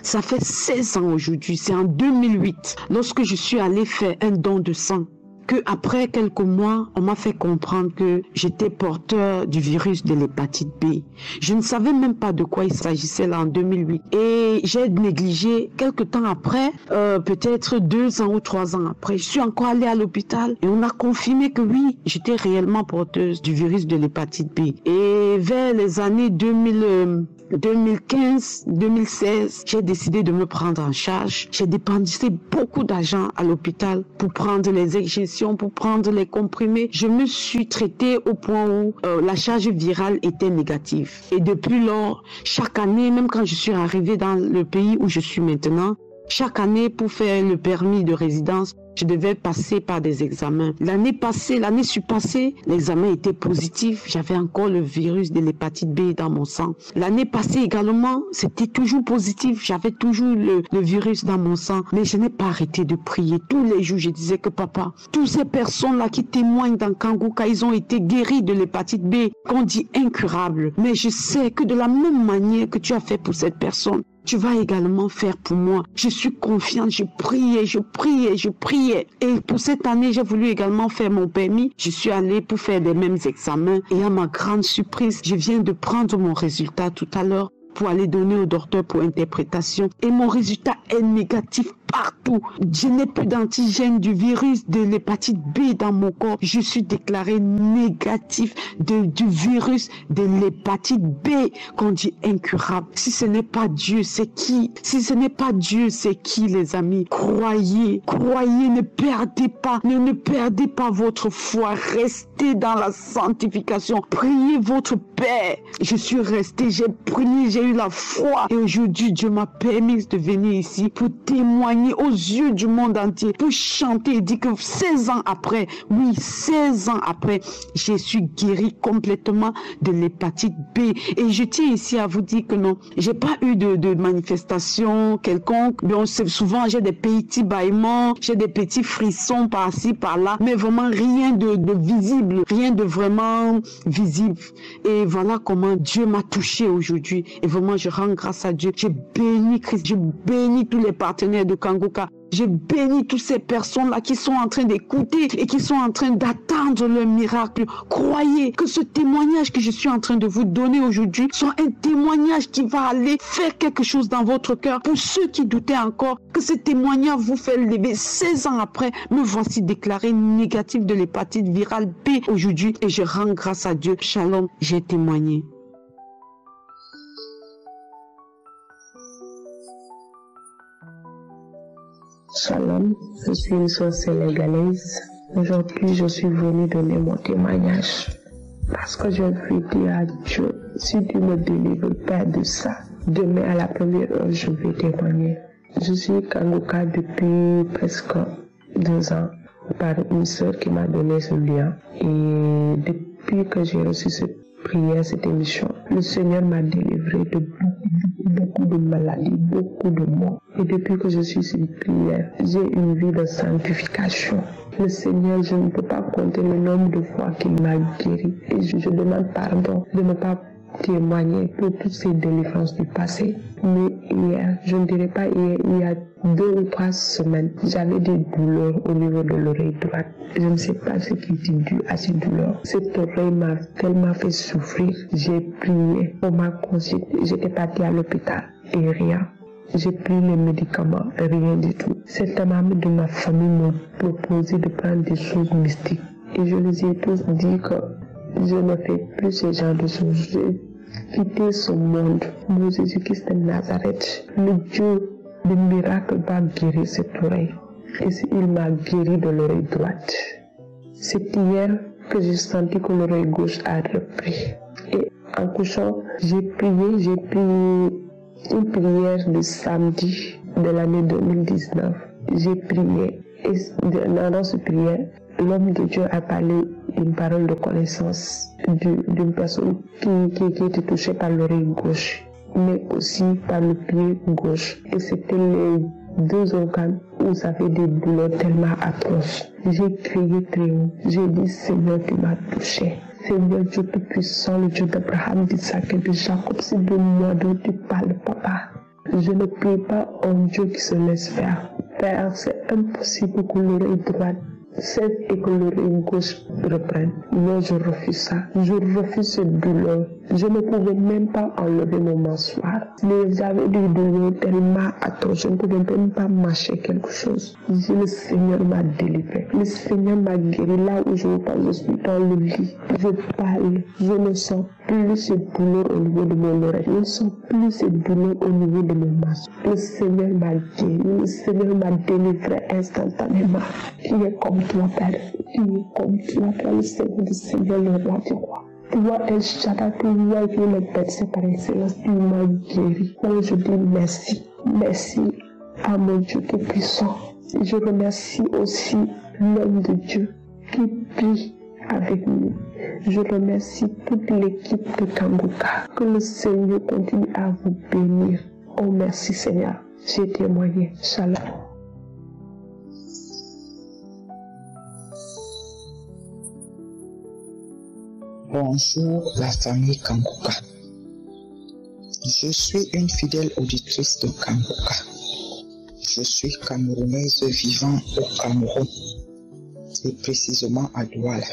Ça fait 16 ans aujourd'hui, c'est en 2008, lorsque je suis allée faire un don de sang qu'après quelques mois, on m'a fait comprendre que j'étais porteur du virus de l'hépatite B. Je ne savais même pas de quoi il s'agissait là en 2008. Et j'ai négligé quelques temps après, peut-être 2 ans ou 3 ans après, je suis encore allée à l'hôpital et on a confirmé que oui, j'étais réellement porteuse du virus de l'hépatite B. Et vers les années 2015, 2016, j'ai décidé de me prendre en charge. J'ai dépensé beaucoup d'argent à l'hôpital pour prendre les injections, pour prendre les comprimés. Je me suis traitée au point où la charge virale était négative. Et depuis lors, chaque année, même quand je suis arrivée dans le pays où je suis maintenant, chaque année, pour faire le permis de résidence, je devais passer par des examens. L'année surpassée, l'examen était positif. J'avais encore le virus de l'hépatite B dans mon sang. L'année passée également, c'était toujours positif. J'avais toujours le virus dans mon sang. Mais je n'ai pas arrêté de prier. Tous les jours, je disais que papa, toutes ces personnes-là qui témoignent dans Kanguka, ils ont été guéris de l'hépatite B, qu'on dit incurable. Mais je sais que de la même manière que tu as fait pour cette personne, tu vas également faire pour moi. Je suis confiante, je priais. Et pour cette année, j'ai voulu également faire mon permis. Je suis allée pour faire les mêmes examens. Et à ma grande surprise, je viens de prendre mon résultat tout à l'heure pour aller donner au docteur pour interprétation. Et mon résultat est négatif partout. Je n'ai plus d'antigène du virus de l'hépatite B dans mon corps. Je suis déclaré négatif du virus de l'hépatite B qu'on dit incurable. Si ce n'est pas Dieu, c'est qui? Si ce n'est pas Dieu, c'est qui, les amis? Croyez, ne perdez pas, ne perdez pas votre foi. Restez dans la sanctification. Priez votre Père. Je suis restée, j'ai prié, j'ai eu la foi. Et aujourd'hui, Dieu m'a permis de venir ici pour témoigner aux yeux du monde entier, pour chanter et dire que 16 ans après, oui, 16 ans après, je suis guérie complètement de l'hépatite B. Et je tiens ici à vous dire que non, j'ai pas eu de manifestation quelconque. Bon, souvent, j'ai des petits bâillements, j'ai des petits frissons par-ci, par-là, mais vraiment rien de visible, rien de vraiment visible. Et voilà comment Dieu m'a touché aujourd'hui. Et vraiment, je rends grâce à Dieu. Je bénis Christ, je bénis tous les partenaires de Kanguka. Je bénis toutes ces personnes-là qui sont en train d'écouter et qui sont en train d'attendre le miracle. Croyez que ce témoignage que je suis en train de vous donner aujourd'hui soit un témoignage qui va aller faire quelque chose dans votre cœur. Pour ceux qui doutaient encore, que ce témoignage vous fait lever 16 ans après, me voici déclaré négatif de l'hépatite virale B aujourd'hui et je rends grâce à Dieu. Shalom, j'ai témoigné. Shalom, je suis une sœur sénégalaise. Aujourd'hui, je suis venue donner mon témoignage. Parce que je veux dire à Dieu, si tu ne me délivres pas de ça, demain à la première heure, je vais témoigner. Je suis Kanguka depuis presque 2 ans par une sœur qui m'a donné ce lien. Et depuis que j'ai reçu cette prière, cette émission, le Seigneur m'a délivré de beaucoup de maladies, beaucoup de maux. Et depuis que je suis sur prière, j'ai une vie de sanctification. Le Seigneur, je ne peux pas compter le nombre de fois qu'il m'a guéri. Et je demande pardon de ne pas témoigner pour toutes ces délivrances du passé. Mais hier, je ne dirais pas hier, il y a 2 ou 3 semaines, j'avais des douleurs au niveau de l'oreille droite. Je ne sais pas ce qui est dû à ces douleurs. Cette oreille m'a tellement fait souffrir. J'ai prié, on m'a consulté, j'étais partie à l'hôpital et rien. J'ai pris les médicaments, rien du tout. Cette membre de ma famille m'a proposé de prendre des choses mystiques. Et je les ai tous dit que je ne fais plus ce genre de choses. J'ai quitté ce monde. Mon Jésus-Christ de Nazareth, le Dieu de miracle va guérir cette oreille. Et il m'a guéri de l'oreille droite. C'est hier que j'ai senti que l'oreille gauche a repris. Et en couchant, j'ai prié une prière de samedi de l'année 2019. J'ai prié et dans cette prière, l'homme de Dieu a parlé une parole de connaissance d'une personne qui était touchée par l'oreille gauche, mais aussi par le pied gauche. Et c'était les 2 organes où j'avais des douleurs tellement atroces. J'ai crié très haut. J'ai dit, Seigneur, tu m'as touché. Seigneur Dieu Tout-Puissant, le Dieu d'Abraham, d'Isaac et de Jacob, c'est de moi dont tu parles, papa. Je ne prie pas un Dieu qui se laisse faire. Père, c'est impossible que l'oreille droite cette écologie gauche reprenne. Non, je refuse ça. Je refuse cette douleur. Je ne pouvais même pas enlever mon mâchoire. J'avais des douleurs tellement atroces. Je ne pouvais même pas mâcher quelque chose. Le Seigneur m'a délivré. Le Seigneur m'a guéri. Là où je vous parle, je suis dans le lit. Je parle. Je ne sens plus cette douleur au niveau de mon oreille. Je ne sens plus cette douleur au niveau de mon mâchoire. Le Seigneur m'a guéri. Le Seigneur m'a délivré instantanément. Tu es comme toi, Père. Tu es comme toi, Père, le Seigneur, le roi du roi. Toi, El Shaddai, toi, qui es le berger par excellence, tu m'as guéri. Alors je dis merci. Merci à mon Dieu tout-puissant. Et je remercie aussi l'homme de Dieu qui prie avec nous. Je remercie toute l'équipe de Kanguka. Que le Seigneur continue à vous bénir. Oh, merci Seigneur. J'ai témoigné. Shalom. Bonjour la famille Kanguka. Je suis une fidèle auditrice de Kanguka. Je suis camerounaise vivant au Cameroun et précisément à Douala.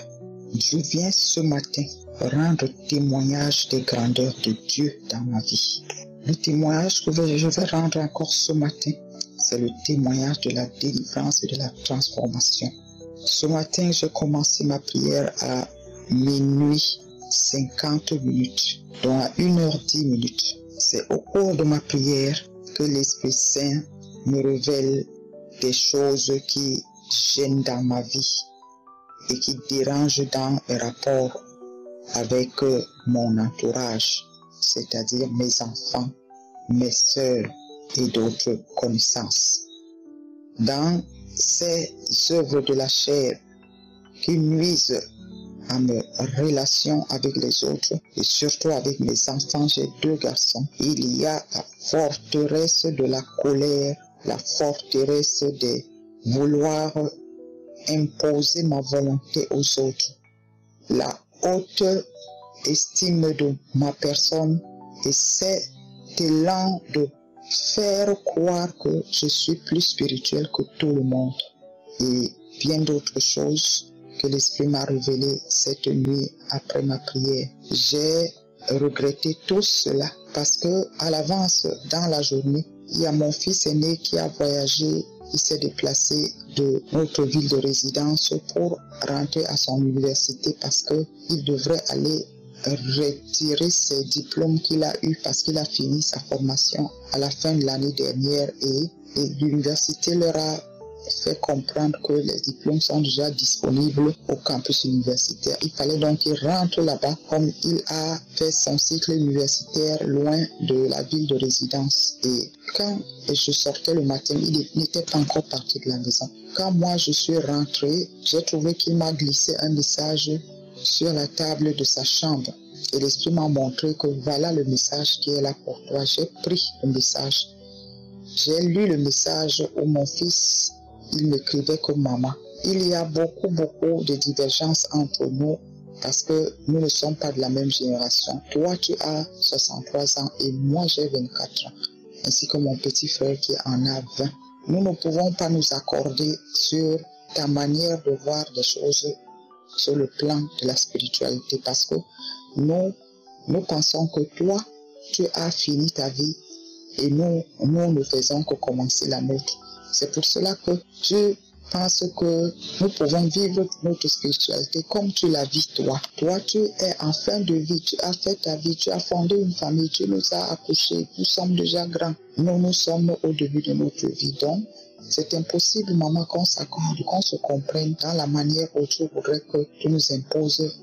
Je viens ce matin rendre témoignage des grandeurs de Dieu dans ma vie. Le témoignage que je vais rendre encore ce matin, c'est le témoignage de la délivrance et de la transformation. Ce matin, j'ai commencé ma prière à minuit 50 minutes, donc à 1h10. C'est au cours de ma prière que l'Esprit Saint me révèle des choses qui gênent dans ma vie et qui dérangent dans mes rapports avec mon entourage, c'est-à-dire mes enfants, mes sœurs et d'autres connaissances. Dans ces œuvres de la chair qui nuisent à mes relations avec les autres et surtout avec mes enfants, j'ai 2 garçons. Il y a la forteresse de la colère, la forteresse de vouloir imposer ma volonté aux autres, la haute estime de ma personne et cet élan de faire croire que je suis plus spirituel que tout le monde et bien d'autres choses que l'Esprit m'a révélé cette nuit après ma prière. J'ai regretté tout cela parce que à l'avance dans la journée, il y a mon fils aîné qui a voyagé, il s'est déplacé de notre ville de résidence pour rentrer à son université parce qu'il devrait aller retirer ses diplômes qu'il a eu parce qu'il a fini sa formation à la fin de l'année dernière et l'université leur a fait comprendre que les diplômes sont déjà disponibles au campus universitaire. Il fallait donc qu'il rentre là-bas comme il a fait son cycle universitaire loin de la ville de résidence. Et quand je sortais le matin, il n'était pas encore parti de la maison. Quand moi je suis rentré, j'ai trouvé qu'il m'a glissé un message sur la table de sa chambre. Et l'Esprit m'a montré que voilà le message qui est là pour toi. J'ai pris le message. J'ai lu le message où mon fils, il m'écrivait que maman. Il y a beaucoup de divergences entre nous parce que nous ne sommes pas de la même génération. Toi, tu as 63 ans et moi, j'ai 24 ans. Ainsi que mon petit frère qui en a 20. Nous ne pouvons pas nous accorder sur ta manière de voir les choses sur le plan de la spiritualité parce que nous pensons que toi, tu as fini ta vie et nous ne faisons que commencer la nôtre. C'est pour cela que je pense que nous pouvons vivre notre spiritualité comme tu la vis toi. Toi, tu es en fin de vie, tu as fait ta vie, tu as fondé une famille, tu nous as accouchés, nous sommes déjà grands. Nous sommes au début de notre vie. Donc, c'est impossible, maman, qu'on s'accorde, qu'on se comprenne dans la manière où tu voudrais que tu nous imposes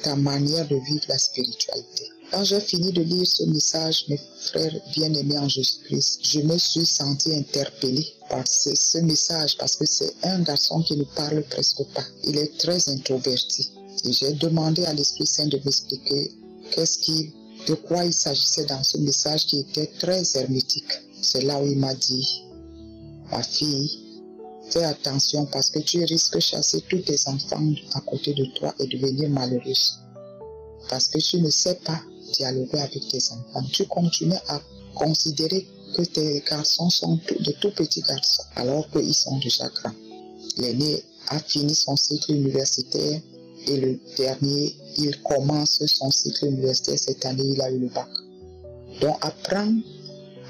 ta manière de vivre la spiritualité. Quand j'ai fini de lire ce message, mes frères bien-aimés en Jésus-Christ, je me suis senti interpellé par ce message parce que c'est un garçon qui ne parle presque pas. Il est très introverti. Et j'ai demandé à l'Esprit Saint de m'expliquer de quoi il s'agissait dans ce message qui était très hermétique. C'est là où il m'a dit, ma fille, fais attention parce que tu risques de chasser tous tes enfants à côté de toi et devenir malheureuse. Parce que tu ne sais pas dialoguer avec tes enfants. Tu continues à considérer que tes garçons sont de tout petits garçons alors qu'ils sont déjà grands. L'aîné a fini son cycle universitaire et le dernier, il commence son cycle universitaire cette année, il a eu le bac. Donc apprends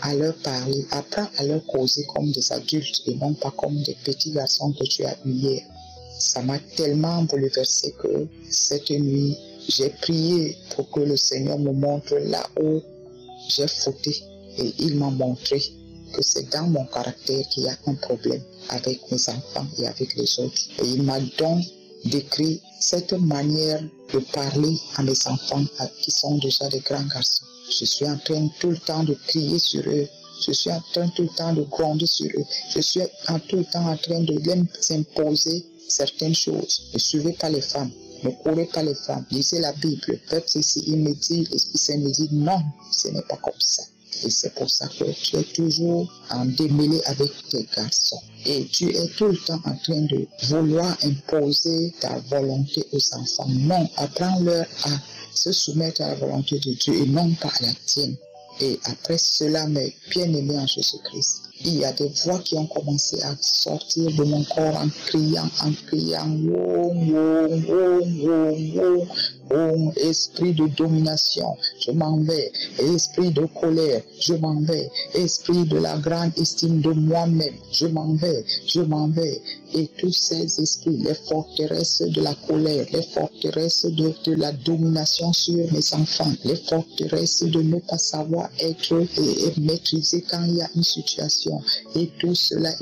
à leur parler, apprends à leur causer comme des adultes et non pas comme des petits garçons que tu as eu hier. Ça m'a tellement bouleversé que cette nuit, j'ai prié pour que le Seigneur me montre là où j'ai fauté. Et il m'a montré que c'est dans mon caractère qu'il y a un problème avec mes enfants et avec les autres. Et il m'a donc décrit cette manière de parler à mes enfants qui sont déjà des grands garçons. Je suis en train tout le temps de crier sur eux. Je suis en train tout le temps de gronder sur eux. Je suis tout le temps en train de les imposer certaines choses. Ne suivez pas les femmes. Ne courez pas les femmes. Lisez la Bible. Faites ceci. Il me dit, l'Esprit Saint me dit, non, ce n'est pas comme ça. Et c'est pour ça que tu es toujours en démêlé avec tes garçons. Et tu es tout le temps en train de vouloir imposer ta volonté aux enfants. Non, apprends-leur à se soumettre à la volonté de Dieu et non pas à la tienne. Et après cela, mes bien-aimés en Jésus-Christ, il y a des voix qui ont commencé à sortir de mon corps en criant, oh, esprit de domination, je m'en vais. Esprit de colère, je m'en vais. Esprit de la grande estime de moi-même, je m'en vais, je m'en vais. Et tous ces esprits, les forteresses de la colère, les forteresses de la domination sur mes enfants, les forteresses de ne pas savoir être maîtrisé quand il y a une situation. Et tout cela,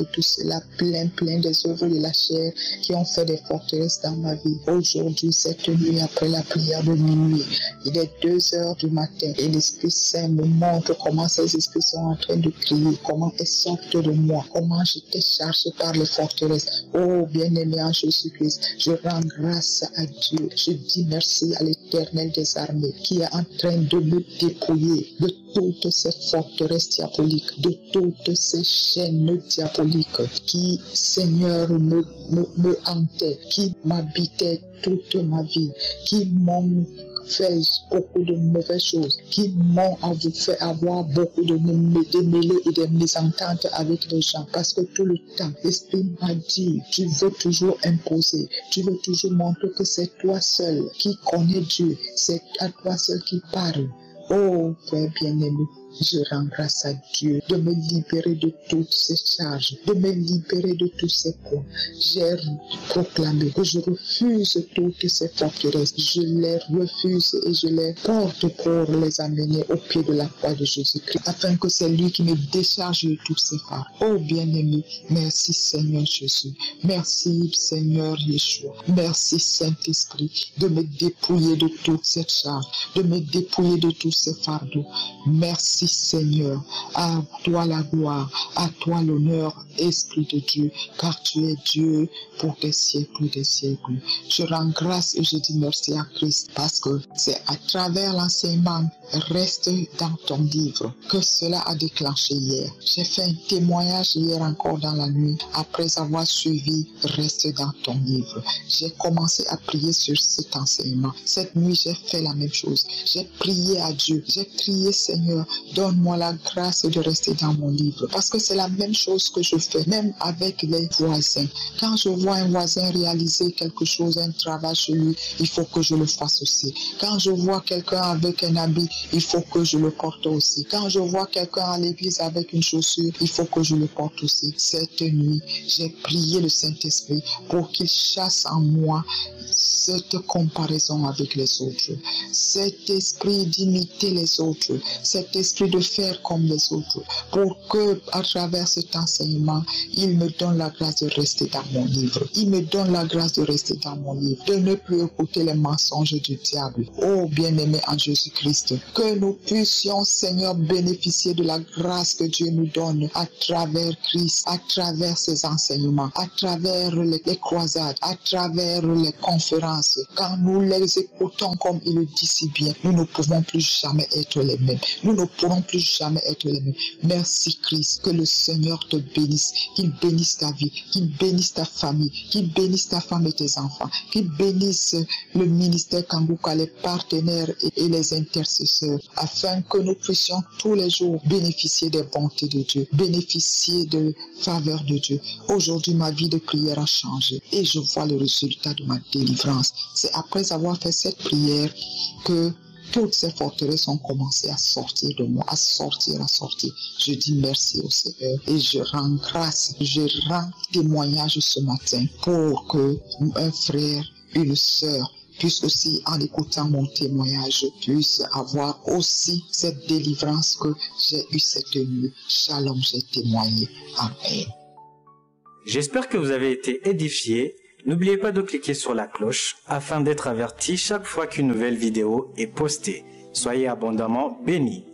plein des œuvres de la chair qui ont fait des forteresses dans ma vie. Aujourd'hui, cette nuit, après la prière de minuit, il est 2 heures du matin et l'Esprit Saint me montre comment ces esprits sont en train de crier, comment elles sortent de moi, comment j'étais chargé par les forteresses. Oh, bien-aimé en Jésus-Christ, je rends grâce à Dieu. Je dis merci à l'Éternel des armées qui est en train de me dépouiller de toutes ces forteresses diaboliques, de toutes ces chaînes diaboliques qui, Seigneur, me hantaient, qui m'habitaient toute ma vie, qui m'ont fait beaucoup de mauvaises choses, qui m'ont fait avoir beaucoup de démêlés et de mésententes avec les gens, parce que tout le temps, l'Esprit m'a dit, tu veux toujours imposer, tu veux toujours montrer que c'est toi seul qui connais Dieu, c'est à toi seul qui parle. Oh, Père bien-aimé, je rends grâce à Dieu de me libérer de toutes ces charges, de me libérer de tous ces points. J'ai proclamé que je refuse toutes ces forteresses. Je les refuse et je les porte pour les amener au pied de la croix de Jésus-Christ, afin que c'est lui qui me décharge de tous ces fardeaux. Oh bien-aimé, merci Seigneur Jésus. Merci Seigneur Yeshua. Merci Saint-Esprit de me dépouiller de toute cette charge, de me dépouiller de tous ces fardeaux. Merci Seigneur, à toi la gloire, à toi l'honneur, Esprit de Dieu, car tu es Dieu pour des siècles, des siècles. Je rends grâce et je dis merci à Christ parce que c'est à travers l'enseignement Reste dans ton livre que cela a déclenché hier. J'ai fait un témoignage hier encore dans la nuit après avoir suivi Reste dans ton livre. J'ai commencé à prier sur cet enseignement. Cette nuit, j'ai fait la même chose. J'ai prié à Dieu. J'ai crié, Seigneur, donne-moi la grâce de rester dans mon livre. Parce que c'est la même chose que je fais, même avec les voisins. Quand je vois un voisin réaliser quelque chose, un travail chez lui, il faut que je le fasse aussi. Quand je vois quelqu'un avec un habit, il faut que je le porte aussi. Quand je vois quelqu'un à l'église avec une chaussure, il faut que je le porte aussi. Cette nuit, j'ai prié le Saint-Esprit pour qu'il chasse en moi cette comparaison avec les autres, cet esprit d'imiter les autres, cet esprit de faire comme les autres, pour que à travers cet enseignement, il me donne la grâce de rester dans mon livre. Il me donne la grâce de rester dans mon livre, de ne plus écouter les mensonges du diable. Oh bien-aimé en Jésus-Christ, que nous puissions, Seigneur, bénéficier de la grâce que Dieu nous donne à travers Christ, à travers ses enseignements, à travers les croisades, à travers les conférences, conférences, quand nous les écoutons comme il le dit si bien, nous ne pouvons plus jamais être les mêmes. Nous ne pourrons plus jamais être les mêmes. Merci Christ, que le Seigneur te bénisse, qu'il bénisse ta vie, qu'il bénisse ta famille, qu'il bénisse ta femme et tes enfants, qu'il bénisse le ministère Kanguka, les partenaires et les intercesseurs, afin que nous puissions tous les jours bénéficier des bontés de Dieu, bénéficier de faveur de Dieu. Aujourd'hui, ma vie de prière a changé et je vois le résultat de ma délivrance. C'est après avoir fait cette prière que toutes ces forteresses ont commencé à sortir de moi, à sortir. Je dis merci au Seigneur et je rends grâce, je rends témoignage ce matin pour que un frère, une sœur puisse aussi, en écoutant mon témoignage, puisse avoir aussi cette délivrance que j'ai eue cette nuit. Shalom, j'ai témoigné. Amen. J'espère que vous avez été édifiés. N'oubliez pas de cliquer sur la cloche afin d'être averti chaque fois qu'une nouvelle vidéo est postée. Soyez abondamment bénis.